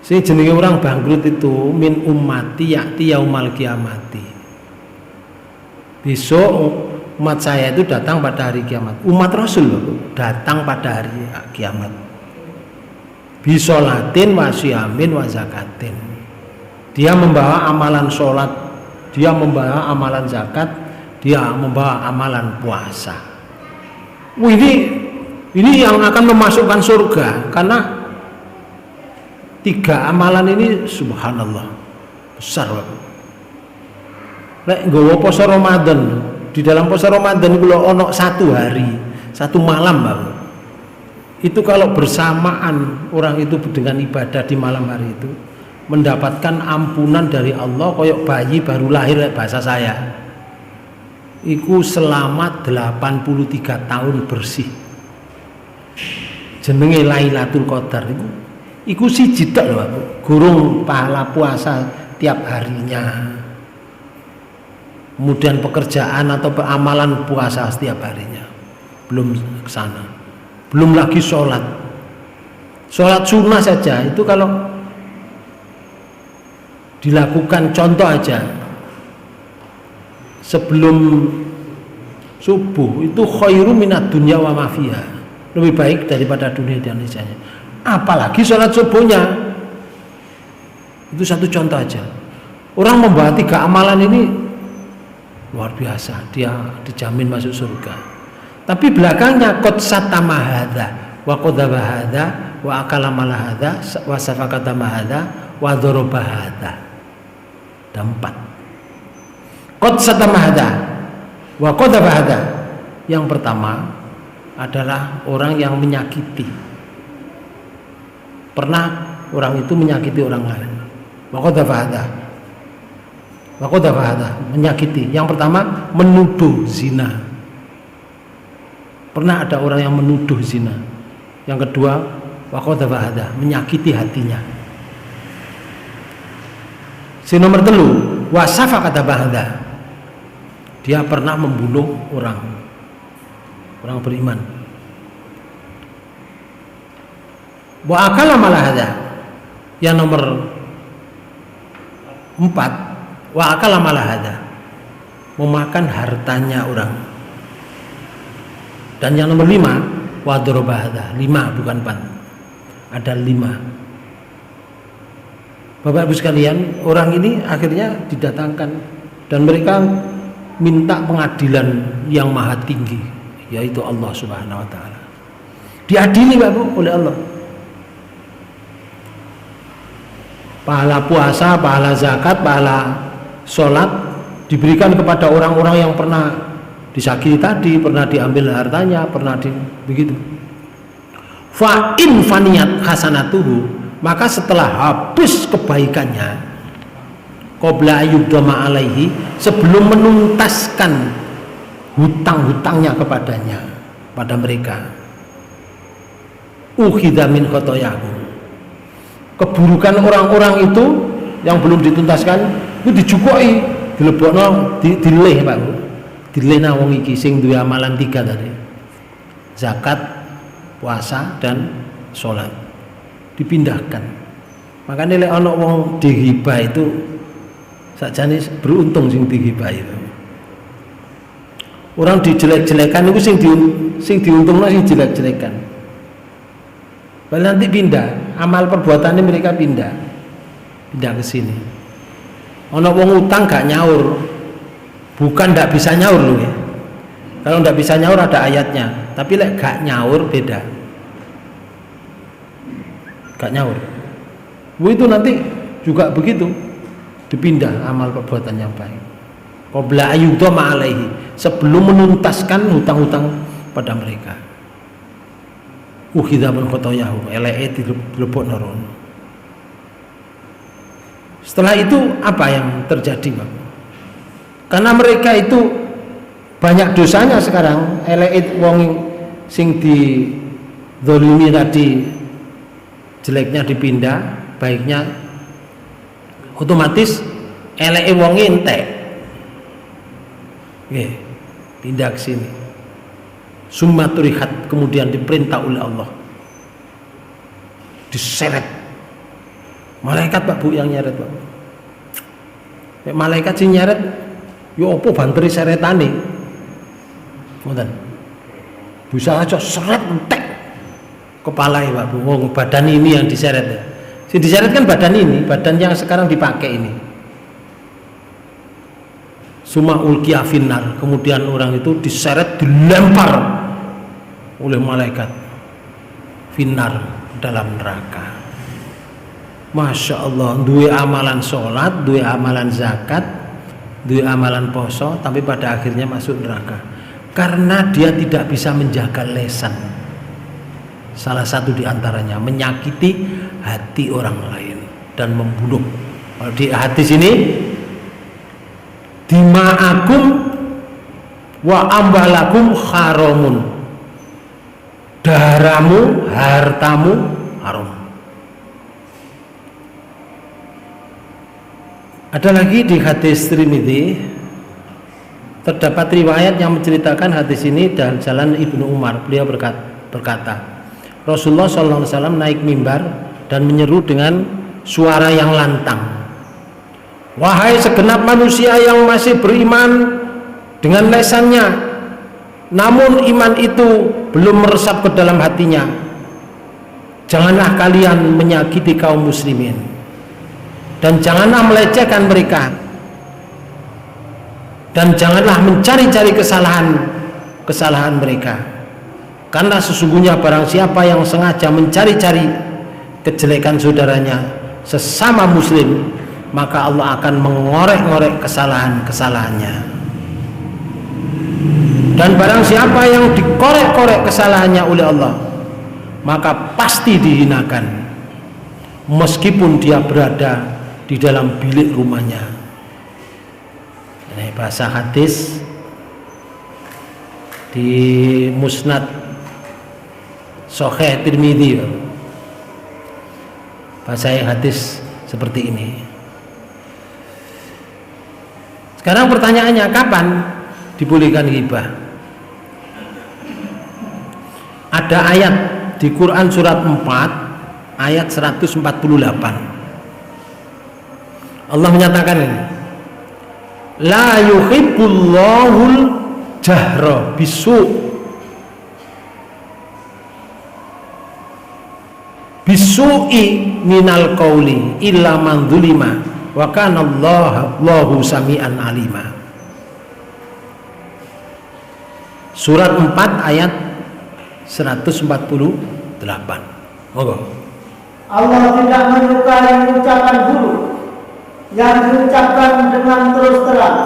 Si jenenge orang bangkrut itu min ummati ya'ti yaumal kiamati. Besok umat saya itu datang pada hari kiamat. Umat Rasul datang pada hari kiamat. Bisolatin wa siyamin wa zakatin. Dia membawa amalan sholat, dia membawa amalan zakat, dia membawa amalan puasa. Ini yang akan memasukkan surga, karena 3 amalan ini subhanallah besar. Lek nggawa poso Ramadan, di dalam poso Ramadan itu ono 1 hari, 1 malam, Bang. Itu kalau bersamaan orang itu dengan ibadah di malam hari itu, mendapatkan ampunan dari Allah koyok bayi baru lahir, bahasa saya iku selamat 83 tahun bersih. Jenenge Lailatul Qadar iku siji tok lho, gurung pahala puasa tiap harinya, kemudian pekerjaan atau amalan puasa setiap harinya, belum ke sana, belum lagi sholat sunnah saja. Itu kalau dilakukan, contoh aja, sebelum subuh itu khairu minad dunya wa ma fiha, lebih baik daripada dunia dan isinya. Apalagi sholat subuhnya. Itu satu contoh aja. Orang membawa 3 amalan ini luar biasa, dia dijamin masuk surga. Tapi belakangnya qad satama hadza wa qadaba hadza wa akala mala hadza wa safakata hadza wa daraba hadza. Ada 4. Qad satama hadza wa qadaba hadza. Yang pertama adalah orang yang menyakiti. Pernah orang itu menyakiti orang lain. Wa qadaba hadza. Wa qadaba hadza, menyakiti. Yang pertama menuduh zina. Pernah ada orang yang menuduh zina. Yang kedua wa qadaba hadza, menyakiti hatinya. Si nomor 3, wa safaqata hadza. Dia pernah membunuh orang beriman. Wa akala mala hadza. Yang nomor 4, wa akala mala hadza, memakan hartanya orang. Dan yang nomor 5, wa daraba hadza. 5 bukan 4. Ada 5. Bapak Ibu sekalian, orang ini akhirnya didatangkan dan mereka minta pengadilan yang maha tinggi, yaitu Allah Subhanahu wa taala. Diadili Bapak oleh Allah. pahala puasa, pahala zakat, pahala sholat diberikan kepada orang-orang yang pernah disakiti tadi, pernah diambil hartanya, pernah begitu. Fa in faniyat hasanatuhu, maka setelah habis kebaikannya, qabla ayyudama alaihi, sebelum menuntaskan hutang-hutangnya kepadanya, pada mereka, ukhidha min khotoyahu, keburukan orang-orang itu yang belum dituntaskan itu dijukoi, dilebokno, dileh Pak, dileh nang wong iki sing duwe amalan 3 tadi, zakat, puasa dan sholat, dipindahkan. Makanya lek ana wong dihibah itu sakjane beruntung sing dihibah itu. Orang dijelek-jelekan itu sing diuntungno sing jelek-jelekan. Bal nanti pindah, amal perbuatannya mereka pindah ke sini. Ana wong utang gak nyaur, bukan ndak bisa nyaur loh ya. Kalau ndak bisa nyaur ada ayatnya, tapi lek gak nyaur beda. Gak nyaur. Itu nanti juga begitu, dipindah amal perbuatan yang baik. Qabla ayyudama alaihi, sebelum menuntaskan hutang-hutang pada mereka. Ukhidha min khotoyahu, eleke dilebokno rono. Setelah itu apa yang terjadi, Pak? Karena mereka itu banyak dosanya sekarang, eleke wong sing dizalimi tadi jeleknya dipindah, baiknya otomatis eleke wong entek. Oke, pindah ke sini. Summa turihat, kemudian diperintah oleh Allah, diseret. Malaikat Pak Bu yang nyeret Pak. Malaikat sing nyeret, yo opo banteri seretane. Ngoten. Bisa aja seret entek kepala Pak Bu. Oh, badan ini yang diseret ya. Sing diseret kan badan ini, badan yang sekarang dipakai ini. Suma ulqiya finnar, kemudian orang itu diseret, dilempar oleh malaikat finnar, dalam neraka. Masya Allah, duwe amalan sholat, duwe amalan zakat, duwe amalan poso, tapi pada akhirnya masuk neraka karena dia tidak bisa menjaga lisan. Salah satu diantaranya menyakiti hati orang lain dan membunuh. Kalau di hadis ini, dima'akum wa ambalakum haramun, darahmu, hartamu haram. Ada lagi di hadis Tirmidzi, terdapat riwayat yang menceritakan hadis ini dan jalan Ibnu Umar. Beliau berkata, Rasulullah SAW naik mimbar dan menyeru dengan suara yang lantang, wahai segenap manusia yang masih beriman dengan lesannya, namun iman itu belum meresap ke dalam hatinya, janganlah kalian menyakiti kaum muslimin dan janganlah melecehkan mereka, dan janganlah mencari-cari kesalahan mereka, karena sesungguhnya barang siapa yang sengaja mencari-cari kejelekan saudaranya sesama muslim, maka Allah akan mengorek-ngorek kesalahan-kesalahannya. Dan barang siapa yang dikorek-korek kesalahannya oleh Allah, maka pasti dihinakan, meskipun dia berada di dalam bilik rumahnya. Ini bahasa hadis di Musnad Sahih Tirmidzi. Bahasa hadis seperti ini. Sekarang pertanyaannya, kapan dibolehkan ghibah? Ada ayat di Quran surat 4 ayat 148. Allah menyatakan ini, la yuhibbullahul jahra bisu'i minal qauli illa man dzulima wa kana Allahu sami'an alima. Surat 4 ayat 148. Monggo. Allah tidak menyukai ucapan buruk yang diucapkan dengan terus terang.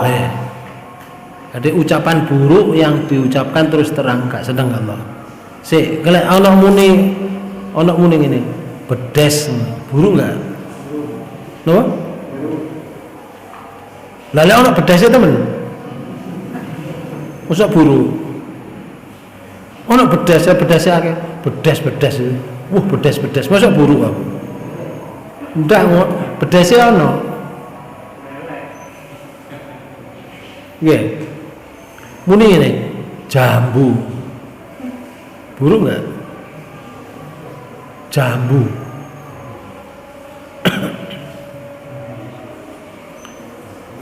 Ada ucapan buruk yang diucapkan terus terang, gak seneng Allah. Kalau ana muni ini bedes, buruk gak? No? Lalu ana bedesnya temen, masa buruk? Ana bedesnya akeh, bedes, bedes, masa buruk aku? Ndak, bedesnya ana. Nggih. Muni ini jambu. Buruk enggak? Jambu.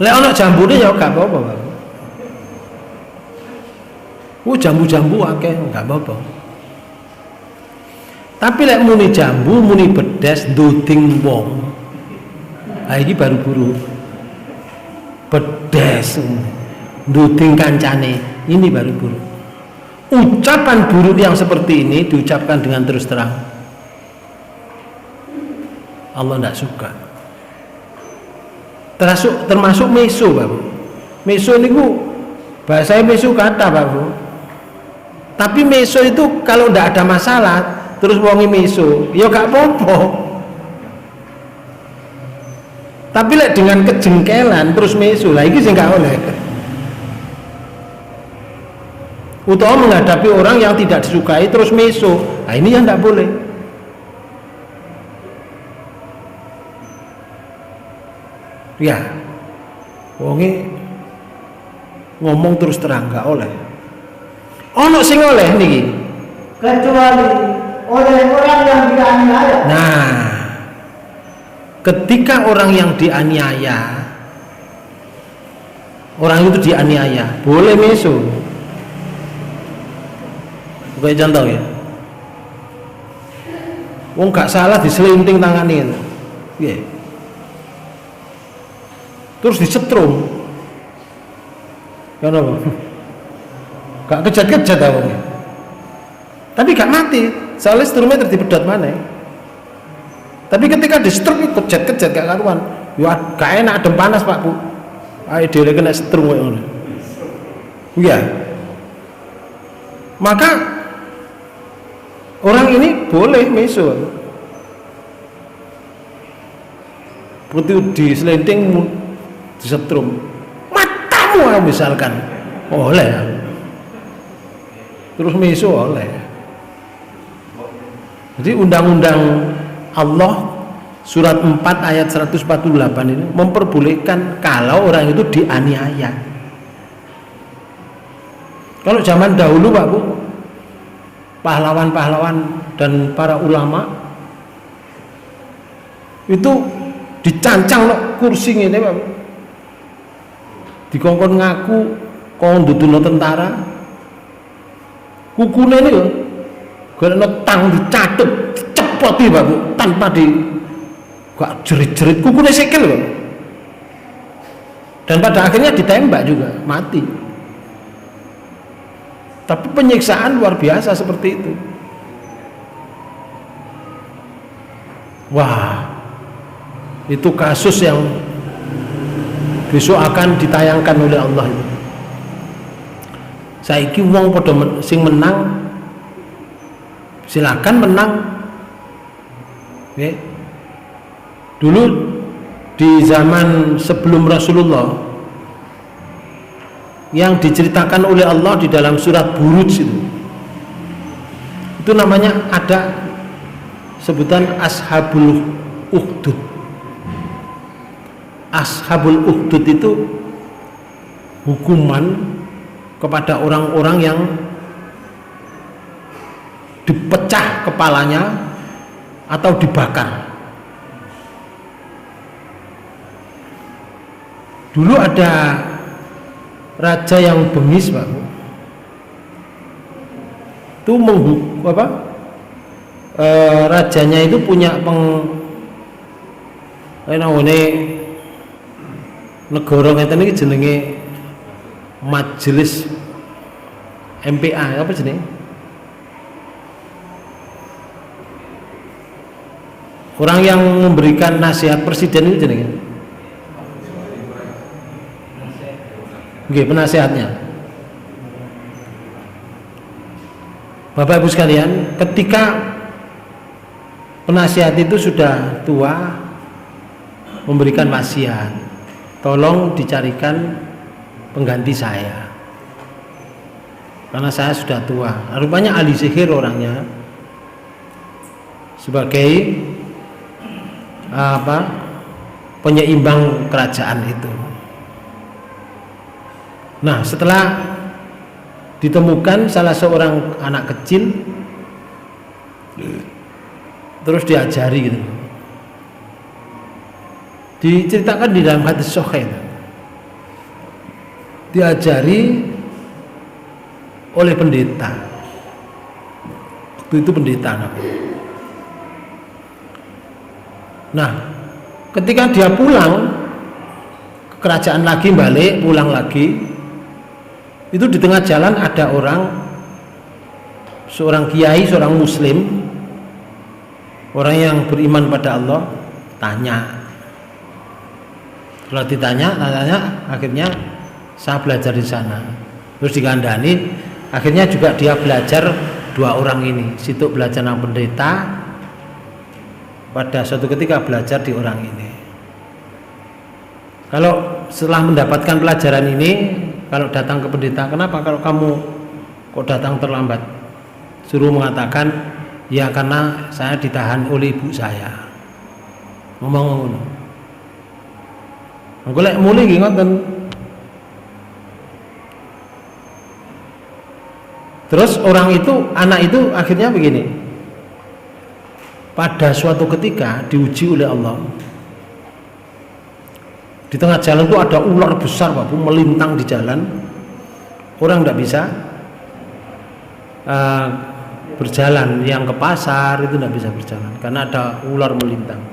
Lek ana jambune ya gak apa-apa, Pak. Jambu-jambu akeh gak apa-apa. Tapi lek muni jambu, muni bedes, nduding wong. Ah iki baru buruk. Bedes. Nduding kancane, ini baru buruk. Ucapan buruk yang seperti ini diucapkan dengan terus terang, Allah tidak suka. Termasuk meso, Pak Bu. Meso niku bahasanya meso kata, Pak Bu. Tapi meso itu kalau tidak ada masalah terus wongi meso, ya gak apa-apa. Tapi lek dengan kejengkelan terus meso, lah iki sing gak oleh. Utawa menghadapi orang yang tidak disukai terus meso, nah ini yang tidak boleh. Ya, wonge ngomong terus terang gak oleh. Ono sing oleh niki, kecuali oleh orang yang dianiaya. Nah, ketika orang yang dianiaya, orang itu dianiaya, boleh meso. Kayak contoh ya, wong gak salah diselinting tanganin, yeah. Terus disetrum, kenapa? Gak kejat-kejat awalnya, tapi gak mati, soalnya setrumnya terpedot mana? Tapi ketika disetrum itu kejat-kejat gak karuan, ya gak enak, adem panas Pak Bu, ayo dia kena setrum kayak ngono, iya. Maka orang ini boleh meso, begitu diselenting, disetrum, matamu misalkan, oleh, terus meso oleh. Jadi undang-undang Allah surat 4 ayat 148 ini memperbolehkan kalau orang itu dianiaya. Kalau zaman dahulu Pak Bu, pahlawan-pahlawan dan para ulama itu dicancang no kursi ini Pak, dikongkon ngaku kon duduno tentara, kukune ini loh gara tang dicatut cepoti Pak Bu, tanpa di gak jerit-jerit, kukune sikil loh, dan pada akhirnya ditembak juga mati. Tapi penyiksaan luar biasa seperti itu. Wah, itu kasus yang besok akan ditayangkan oleh Allah. Saiki wong padha sing menang, silakan menang. Oke. Dulu di zaman sebelum Rasulullah, yang diceritakan oleh Allah di dalam surat Buruj itu namanya ada sebutan Ashabul Ukhdud. Ashabul Ukhdud itu hukuman kepada orang-orang yang dipecah kepalanya atau dibakar. Dulu ada raja yang bengis Pak, itu rajanya itu punya negara ngeten iki jenenge majelis MPA apa jenenge orang yang memberikan nasihat presiden itu jenenge nggih, penasehatnya. Bapak Ibu sekalian, ketika penasihat itu sudah tua memberikan wasiat, tolong dicarikan pengganti saya karena saya sudah tua. Rupanya ahli sihir orangnya, sebagai penyeimbang kerajaan itu. Nah, setelah ditemukan salah seorang anak kecil, terus diajari gitu, diceritakan di dalam hadis sahih, diajari oleh pendeta. Waktu itu pendeta namanya. Nah, ketika dia pulang ke kerajaan lagi, balik pulang lagi, itu di tengah jalan ada seorang kiai, seorang muslim, orang yang beriman pada Allah, tanya. Kalau ditanya, akhirnya saya belajar di sana. Terus dikandani, akhirnya juga dia belajar dua orang ini. Situ belajar dengan pendeta, pada suatu ketika belajar di orang ini. Kalau setelah mendapatkan pelajaran ini, kalau datang ke pendeta, kenapa kalau kamu kok datang terlambat? Suruh mengatakan, ya karena saya ditahan oleh ibu saya. Ngomong-ngomong. Golek mulai nggih ngoten. Terus orang itu, anak itu akhirnya begini. Pada suatu ketika diuji oleh Allah. Di tengah jalan itu ada ular besar, Pak, melintang di jalan. Orang tidak bisa berjalan, yang ke pasar itu tidak bisa berjalan karena ada ular melintang.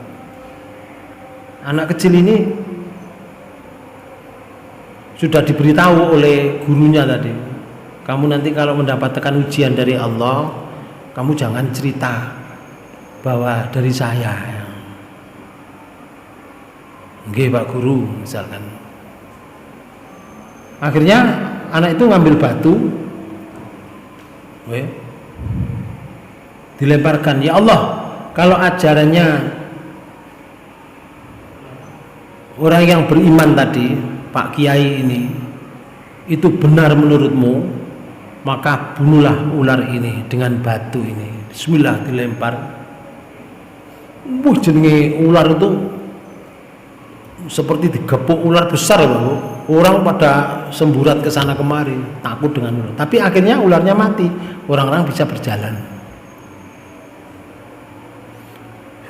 Anak kecil ini sudah diberitahu oleh gurunya tadi, kamu nanti kalau mendapatkan ujian dari Allah, kamu jangan cerita bahwa dari saya. Nggih Pak Guru, misalkan. Akhirnya anak itu ngambil batu, dilemparkan. Ya Allah, kalau ajarannya orang yang beriman tadi, Pak Kiai ini, itu benar menurutmu, maka bunuhlah ular ini dengan batu ini. Bismillah, dilempar. Jenenge ular itu seperti digepuk ular besar, Bapak. Orang pada semburat ke sana kemari, takut dengan ular. Tapi akhirnya ularnya mati, orang-orang bisa berjalan.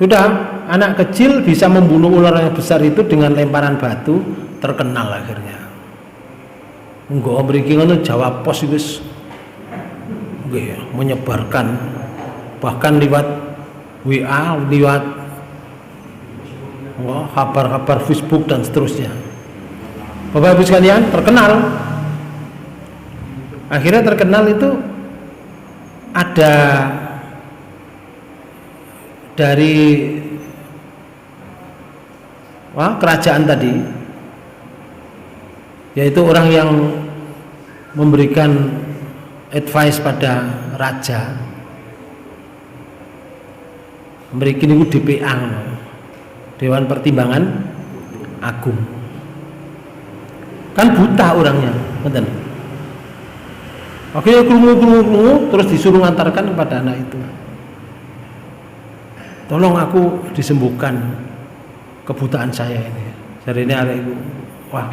Sudah, anak kecil bisa membunuh ular yang besar itu dengan lemparan batu, terkenal akhirnya. Enggak mriki ngono Jawa Pos wis menyebarkan, bahkan lewat WA, lewat kabar-kabar Facebook dan seterusnya. Bapak Ibu sekalian, terkenal. Akhirnya terkenal itu ada dari kerajaan tadi, yaitu orang yang memberikan advice pada raja, memberikan itu DPA, Dewan Pertimbangan Agung. Kan buta orangnya, betul. Akhirnya krungu terus disuruh ngantarkan kepada anak itu. Tolong aku disembuhkan kebutaan saya ini. Jadi ini ada ibu, wah,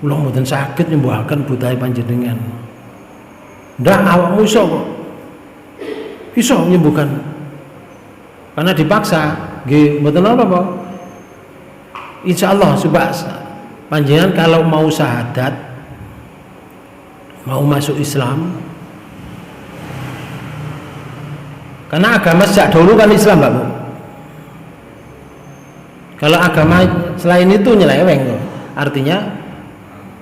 ulang mboten sakit nyembuhkan butai panjenengan. Ndak, awakmu iso kok. Iso menyembuhkan. Karena dipaksa, nggih mboten apa-apa. Insyaallah subhanahu panjenengan kalau mau syahadat, mau masuk Islam, karena agama sejak dulu kan Islam, Pak Bu. Kalau agama selain itu nyeleweng, artinya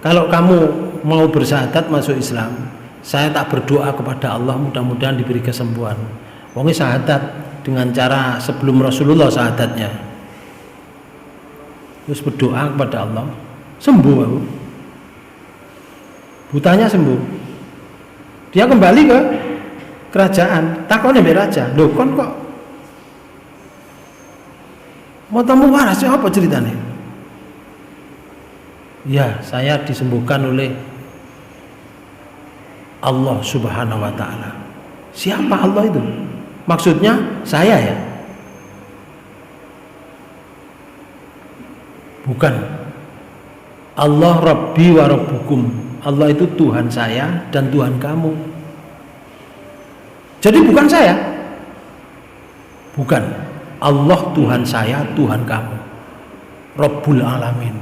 kalau kamu mau bersyahadat masuk Islam, saya tak berdoa kepada Allah mudah-mudahan diberi kesembuhan. Wonge syahadat dengan cara sebelum Rasulullah syahadatnya. Terus berdoa kepada Allah, sembuh Pak. Butanya sembuh. Dia kembali ke kerajaan, takone mbek raja, "Lho kon kok mau tamu waras apa ceritanya?" "Ya, saya disembuhkan oleh Allah Subhanahu wa taala." "Siapa Allah itu?" "Maksudnya saya ya?" "Bukan. Allah Rabbi wa Rabbukum." Allah itu Tuhan saya dan Tuhan kamu. Jadi bukan saya. Bukan. Allah Tuhan saya, Tuhan kamu. Rabbul Alamin.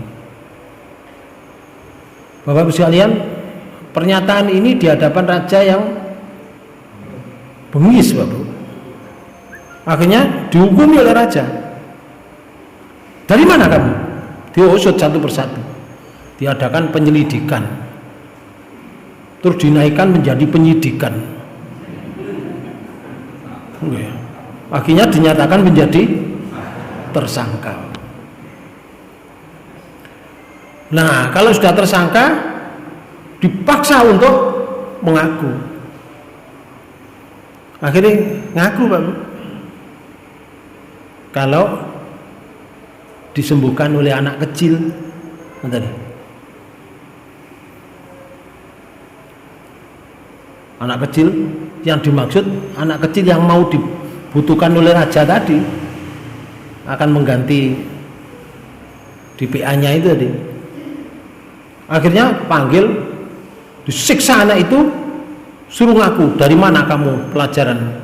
Bapak-Ibu sekalian, pernyataan ini di hadapan raja yang bengis, Bapak. Akhirnya dihukumi oleh raja. "Dari mana kamu?" Diusut satu persatu. Diadakan penyelidikan. Terus dinaikkan menjadi penyidikan. Akhirnya dinyatakan menjadi tersangka. Nah, kalau sudah tersangka dipaksa untuk mengaku. Akhirnya ngaku, Pak. Kalau disembuhkan oleh anak kecil, tadi. Anak kecil yang dimaksud anak kecil yang mau dibutuhkan oleh raja tadi akan mengganti DPA-nya itu tadi. Akhirnya panggil, disiksa anak itu, suruh ngaku dari mana kamu pelajaran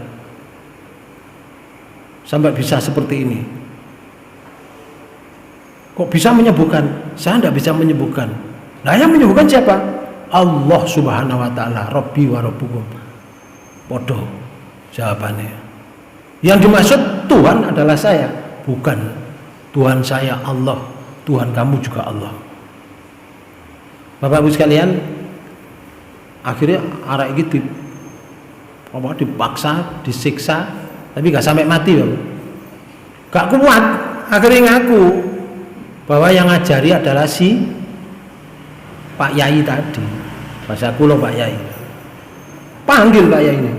sampai bisa seperti ini. Kok bisa menyembuhkan? Saya tidak bisa menyembuhkan. Nah, yang menyembuhkan siapa? Allah Subhanahu wa taala, Rabbi wa Rabbukum. Podo jawabannya. Yang dimaksud Tuhan adalah saya, bukan Tuhan saya Allah, Tuhan kamu juga Allah. Bapak-Ibu sekalian, akhirnya arek iki dipaksa, disiksa, tapi gak sampai mati, Bapak. Gak kuat, akhirnya ngaku bahwa yang ngajari adalah si Pak Yai tadi. Bahasa kulo Pak Yai. Panggil Pak Yai ini.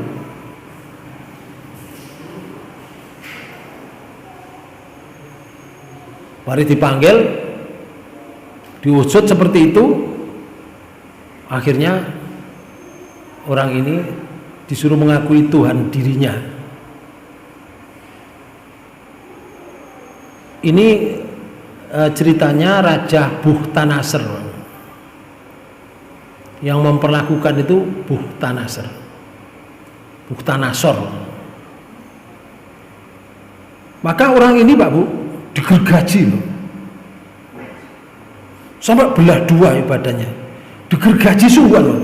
Mari dipanggil, diusut seperti itu. Akhirnya orang ini disuruh mengakui Tuhan dirinya. Ini ceritanya Raja Bukhtanasr. Yang memperlakukan itu Bukhtanasr. Maka orang ini, Pak Bu, digergaji loh. Sampai belah dua ibadahnya. Digergaji sungguhan loh.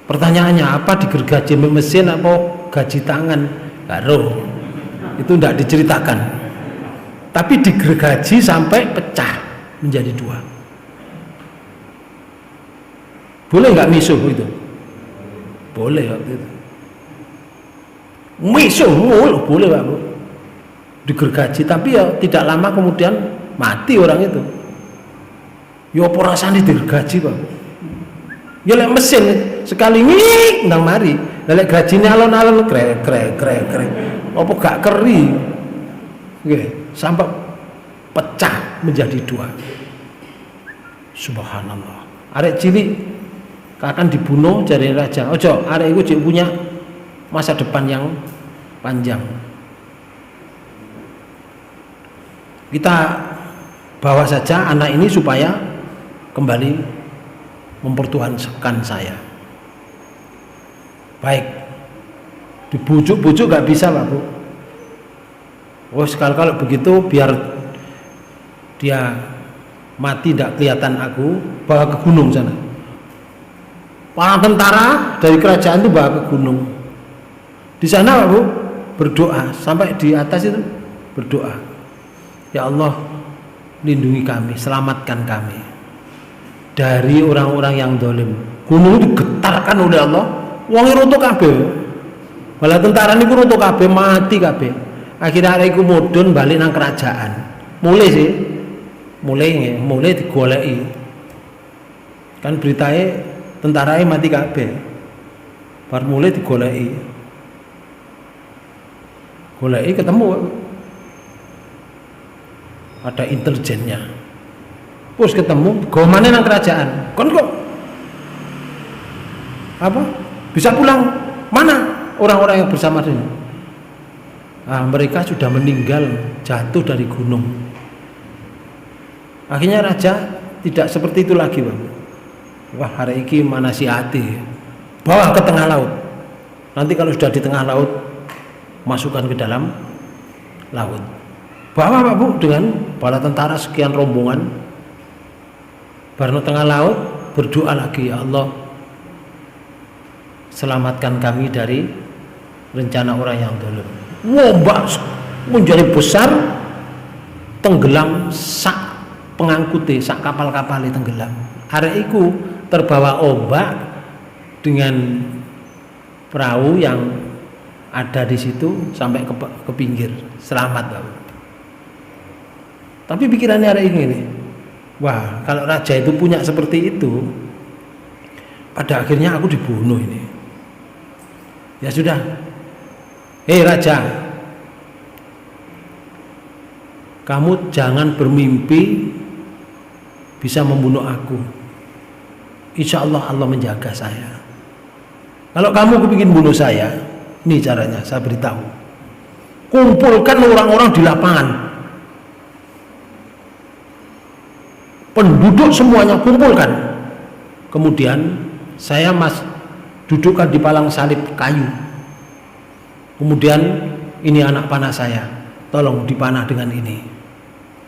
Pertanyaannya, apa digergaji mesin apa gaji tangan? Karo. Itu tidak diceritakan. Tapi digergaji sampai pecah menjadi dua. Boleh nggak misuh itu? Boleh waktu itu. Misuh, boleh Pak Bu. Digergaji, tapi ya tidak lama kemudian mati orang itu. Ya apa rasanya digergaji, Pak? Ya lek mesin sekali ngik nang mari. Lek gajine alon-alon krek. Apa gak keri? Nggih, sampai pecah menjadi dua. Subhanallah. Arek cilik akan dibunuh dari raja. Ojo, arek iku jek punya masa depan yang panjang. Kita bawa saja anak ini supaya kembali mempertuhankan saya. Baik, dibujuk-bujuk gak bisa, Pak Bu. Oh, kalau begitu biar dia mati tidak kelihatan aku, bawa ke gunung sana. Para tentara dari kerajaan itu bawa ke gunung. Di sana, Pak Bu, berdoa sampai di atas itu berdoa. Ya Allah, lindungi kami, selamatkan kami dari orang-orang yang zalim. Gunung itu digetarkan oleh Allah, wong roto kabeh. Bala tentara niku roto kabeh, mati kabeh. Akhirnya arek iku mudhun balik nang kerajaan. Mulai digoleki. Kan beritae tentarae mati kabeh. Bar mulai digoleki. Goleki ketemu. Ada intelijennya. Terus ketemu, gomane nang kerajaan. Kon kok apa? Bisa pulang? Mana orang-orang yang bersama dia? Mereka sudah meninggal, jatuh dari gunung. Akhirnya raja tidak seperti itu lagi, Bang. Wah, hari ini mana si hati? Bawa ke tengah laut. Nanti kalau sudah di tengah laut, masukkan ke dalam laut. Bawa Pak Bu dengan bala tentara sekian rombongan. Barno tengah laut, berdoa lagi, ya Allah, selamatkan kami dari rencana orang yang zalim. Wombak menjadi besar, tenggelam sak pengangkute, sak kapal-kapal tenggelam. Arek iku terbawa ombak dengan perahu yang ada di situ sampai ke pinggir, selamat Pak. Tapi pikirannya arek ini, wah, kalau raja itu punya seperti itu, pada akhirnya aku dibunuh ini. Ya sudah, hei raja, kamu jangan bermimpi bisa membunuh aku. Insya Allah Allah menjaga saya. Kalau kamu kepingin bunuh saya, ini caranya, saya beritahu. Kumpulkan orang-orang di lapangan. Penduduk semuanya kumpulkan. Kemudian saya dudukkan di palang salib kayu. Kemudian ini anak panah saya, tolong dipanah dengan ini.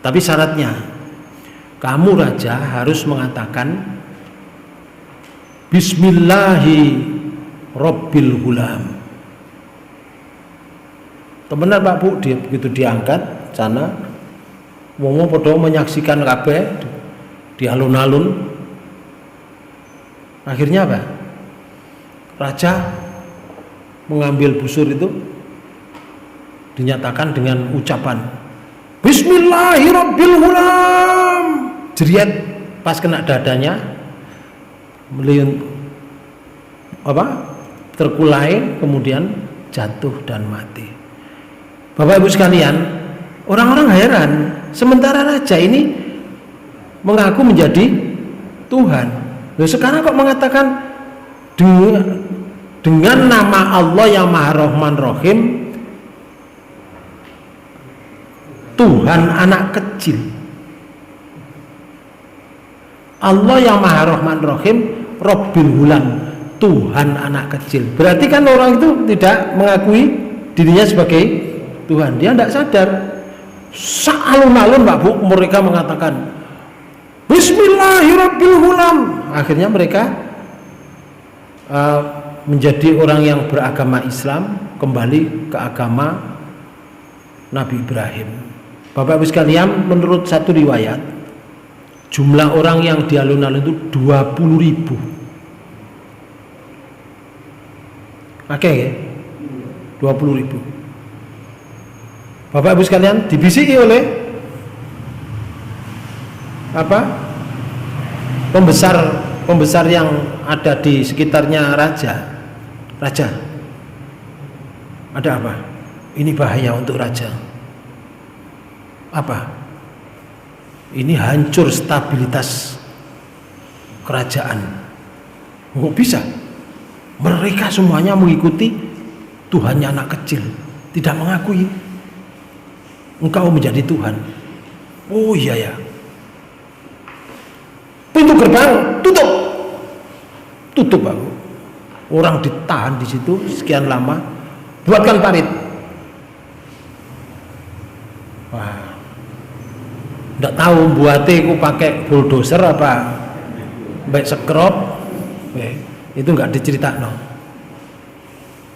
Tapi syaratnya, kamu raja harus mengatakan Bismillahi Rabbil Ghulam. Benar Pak Bu, begitu diangkat sana, wong padha menyaksikan kabeh di alun-alun. Akhirnya apa? Raja mengambil busur itu, dinyatakan dengan ucapan Bismillahirrahmanirrahim. Jeriat pas kena dadanya, terkulai, kemudian jatuh dan mati. Bapak Ibu sekalian, orang-orang heran, sementara raja ini mengaku menjadi Tuhan. Loh, sekarang kok mengatakan dengan nama Allah yang Maha Rahman Rahim, Tuhan anak kecil. Allah yang Maha Rahman Rahim, Rabbil Ghulam, Tuhan anak kecil. Berarti kan orang itu tidak mengakui dirinya sebagai Tuhan. Dia tidak sadar. Alun-alun Pak Bu, mereka mengatakan Bismillahirrahmanirrahim. Akhirnya mereka menjadi orang yang beragama Islam, kembali ke agama Nabi Ibrahim. Bapak Ibu sekalian, menurut satu riwayat, jumlah orang yang di alun-alun itu 20.000. Oke ya? 20.000. Bapak Ibu sekalian, dibisiki oleh pembesar yang ada di sekitarnya raja. Raja, ada apa? Ini bahaya untuk raja. Apa? Ini hancur stabilitas kerajaan. Kok bisa? Mereka semuanya mengikuti Tuhannya anak kecil, tidak mengakui engkau menjadi Tuhan. Oh iya ya. Pintu gerbang tutup Pak. Orang ditahan di situ sekian lama, buatkan parit. Wah, nggak tahu buatnya aku pakai bulldozer apa baik sekrop, itu nggak diceritakan.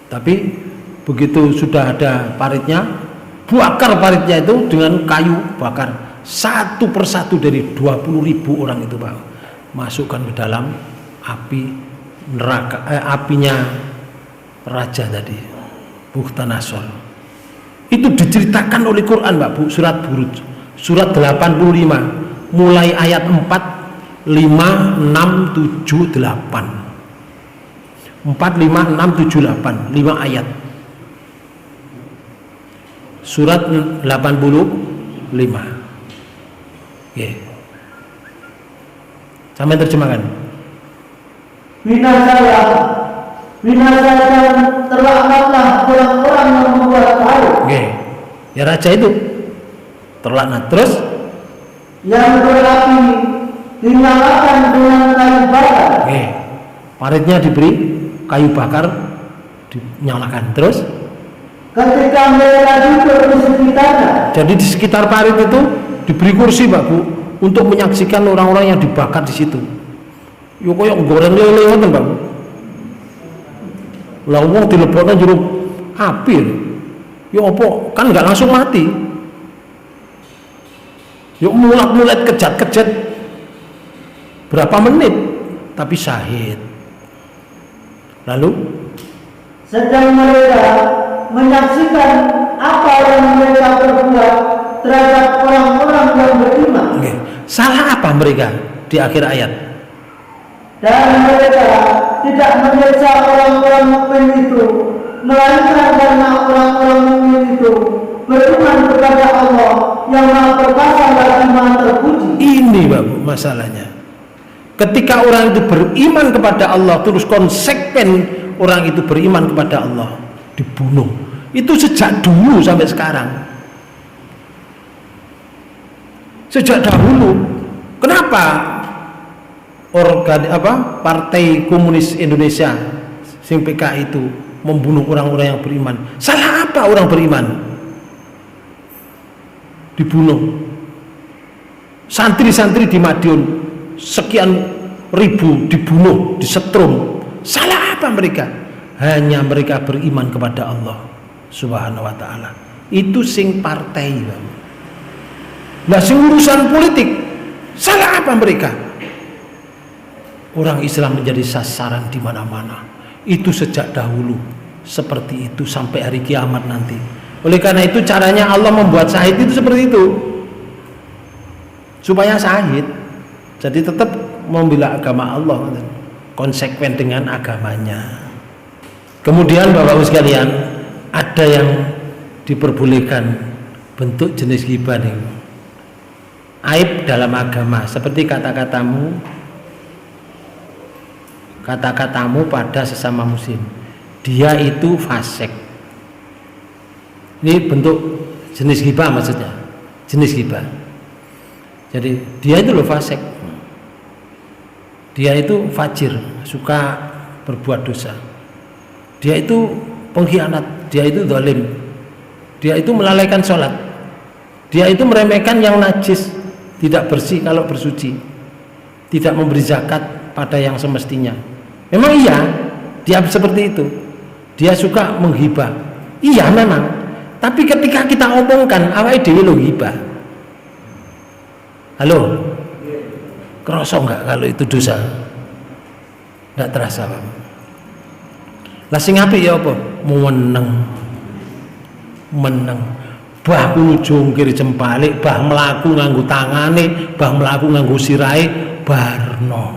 Tapi begitu sudah ada paritnya, bakar paritnya itu dengan kayu bakar. Satu persatu dari 20.000 orang itu Pak, masukkan ke dalam api neraka, apinya raja tadi, Bukhtanasor. Itu diceritakan oleh Quran, Mbak Bu, surat Buruj, surat 85, mulai ayat 4, 5, 6, 7, 8. 4, 5, 6, 7, 8, 5 ayat. Surat 85. Oke. Sampai terjemahkan. Binasa dan terlaknatlah orang-orang yang membuat malu. Oke. Ya raja itu terlaknat. Terus yang berapi dinyalakan dengan kayu bakar. Oke. Paritnya diberi kayu bakar dinyalakan. Terus Ketika mereka duduk di sekitarnya. Jadi di sekitar parit itu diberi kursi, Pak Bu, untuk menyaksikan orang-orang yang dibakar di situ. Yo koyo goreng lele ngoten, Pak Bu. Lah wong dilebokno jero api. Yo opo? Kan enggak langsung mati. Yo mulat-mulat kejat-kejat berapa menit tapi syahid. Lalu sedang mereka menyaksikan apa yang mereka perbuat terhadap orang-orang yang beriman. Okay. Salah apa mereka di akhir ayat? Dan mereka tidak menyiksa orang-orang mukmin itu, melainkan karena orang-orang mukmin itu beriman kepada Allah yang Maha Perkasa lagi Maha Terpuji. Ini Bapak masalahnya. Ketika orang itu beriman kepada Allah, terus konsekuen orang itu beriman kepada Allah, dibunuh. Itu sejak dulu sampai sekarang. Sejak dahulu. Kenapa Partai Komunis Indonesia sing PKI itu membunuh orang-orang yang beriman? Salah apa orang beriman dibunuh? Santri-santri di Madiun sekian ribu dibunuh, disetrum. Salah apa mereka? Hanya mereka beriman kepada Allah Subhanahu wa ta'ala. Itu sing partai. Nah, sing urusan politik, salah apa mereka? Orang Islam menjadi sasaran di mana-mana. Itu sejak dahulu seperti itu sampai hari kiamat nanti. Oleh karena itu caranya Allah membuat syahid itu seperti itu. Supaya syahid. Jadi tetap membela agama Allah, konsekuen dengan agamanya. Kemudian Bapak-Ibu sekalian, ada yang diperbolehkan bentuk jenis ghibah nih. Aib dalam agama seperti kata-katamu pada sesama muslim, dia itu fasik. Ini bentuk jenis ghibah maksudnya, jenis ghibah. Jadi dia itu loh fasik, dia itu fajir, suka berbuat dosa, dia itu pengkhianat, dia itu zalim, dia itu melalaikan sholat, dia itu meremehkan yang najis, tidak bersih kalau bersuci, tidak memberi zakat pada yang semestinya. Memang iya, dia seperti itu. Dia suka menghibah. Iya memang. Tapi ketika kita omongkan, awake dhewe lho hibah. Halo? Kerasa enggak kalau itu dosa? Enggak terasa, Pak. Lah sing apik ya apa? Meneng. Bah kulo jungkir jempalik, bah mlaku nganggo tangane, bah mlaku nganggo sirahe, barno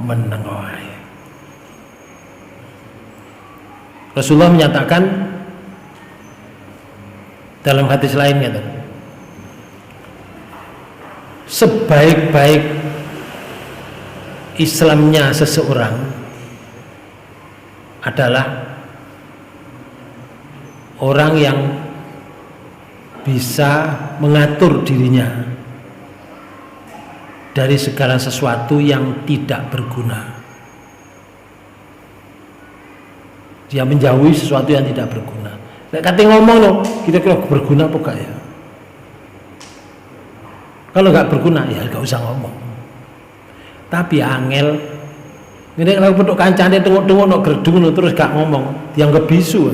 meneng wae. Rasulullah menyatakan dalam hadis lainnya, sebaik-baik Islamnya seseorang adalah orang yang bisa mengatur dirinya dari segala sesuatu yang tidak berguna. Dia menjauhi sesuatu yang tidak berguna. Nek kate ngomong loh, kira-kira berguna apa gak ya? Kalau gak berguna ya gak usah ngomong. Tapi angel ini kalau bentuk kancane tengok-tengok nok gerdung terus gak ngomong, dianggap bisu.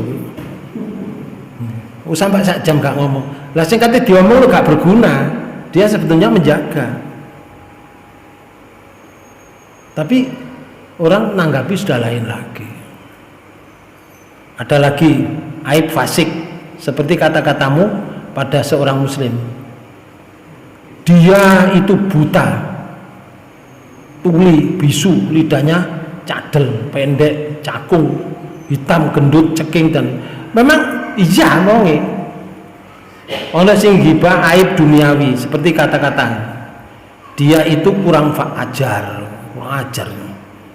Sampai sak jam gak ngomong. Lah sing kate diomong lo gak berguna, dia sebetulnya menjaga. Tapi orang nanggapi sudah lain lagi. Ada lagi aib fasik, seperti kata-katamu pada seorang muslim. Dia itu buta, tuli, bisu, lidahnya cadel, pendek, cakung, hitam, gendut, ceking, dan memang iya wonge. Ana sing ghibah aib duniawi, seperti kata-kata dia itu kurang ajar,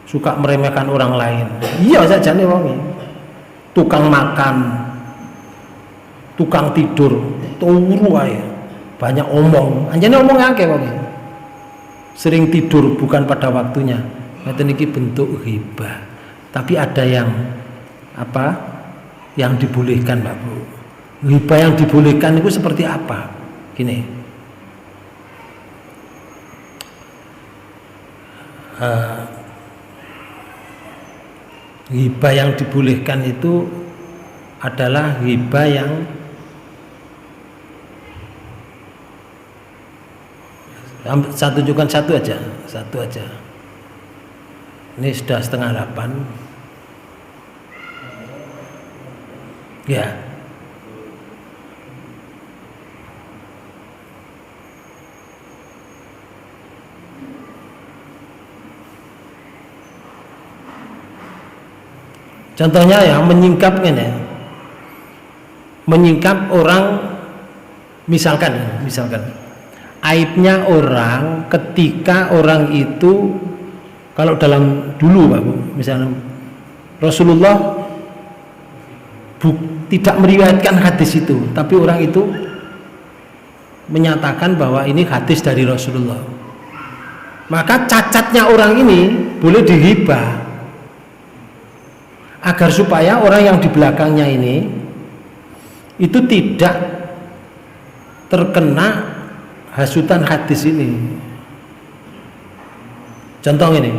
suka meremehkan orang lain. Iya sajane wonge. Tukang makan, tukang tidur, turu ae. Banyak omong, anjane omong akeh wonge. Sering tidur bukan pada waktunya. Ngeten iki bentuk ghibah. Tapi ada yang apa? Yang dibolehkan, Pak Bu. Ghibah yang dibolehkan itu seperti apa? Gini. Ghibah yang dibolehkan itu adalah ghibah yang satu aja. Ini sudah 7:30. Ya. Contohnya ya menyingkap orang, misalkan aibnya orang ketika orang itu, kalau dalam dulu Pak Bu, misalnya Rasulullah tidak meriwayatkan hadis itu, tapi orang itu menyatakan bahwa ini hadis dari Rasulullah, maka cacatnya orang ini boleh dihibah agar supaya orang yang di belakangnya ini itu tidak terkena hasutan hadis ini. Contoh ini,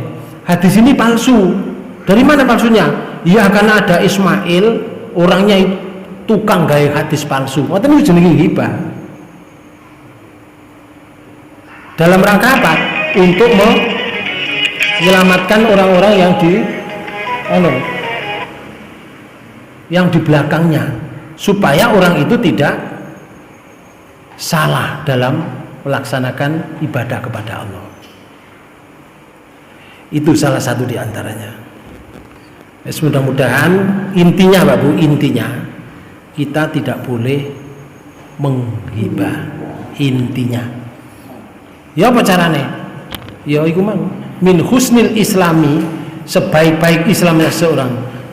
hadis ini palsu. Dari mana palsunya? Ya karena ada Ismail, orangnya itu tukang gaya hadis palsu. Ngoten niku jenenge hibah. Dalam rangka apa? Untuk menyelamatkan orang-orang yang di belakangnya, supaya orang itu tidak salah dalam melaksanakan ibadah kepada Allah. Itu salah satu di antaranya. Mudah-mudahan intinya Pak Bu, intinya kita tidak boleh menghibah. Intinya ya apa carane? Ya iku mang min husnil islami, sebaik-baik Islamnya seorang,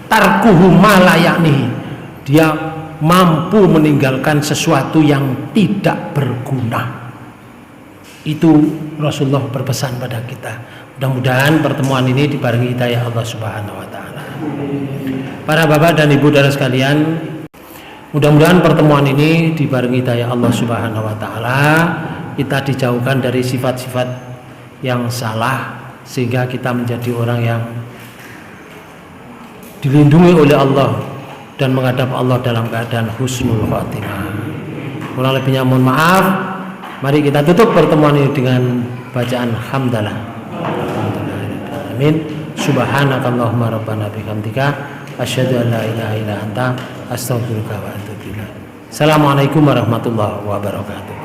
tarkuhu ma la yakni, dia mampu meninggalkan sesuatu yang tidak berguna. Itu Rasulullah berpesan pada kita. Mudah-mudahan pertemuan ini dibarengi hidayah Allah Subhanahu wa taala. Para bapak dan ibu saudara sekalian, mudah-mudahan pertemuan ini dibarengi hidayah Allah Subhanahu wa taala, kita dijauhkan dari sifat-sifat yang salah sehingga kita menjadi orang yang dilindungi oleh Allah dan menghadap Allah dalam keadaan husnul khatimah. Kurang lebihnya mohon maaf. Mari kita tutup pertemuan ini dengan bacaan hamdalah. Amin. Subhanakallahumma rabbana bihamdika asyhadu an la ilaha illa anta astaghfiruka wa atubu ilaik. Assalamualaikum warahmatullahi wabarakatuh.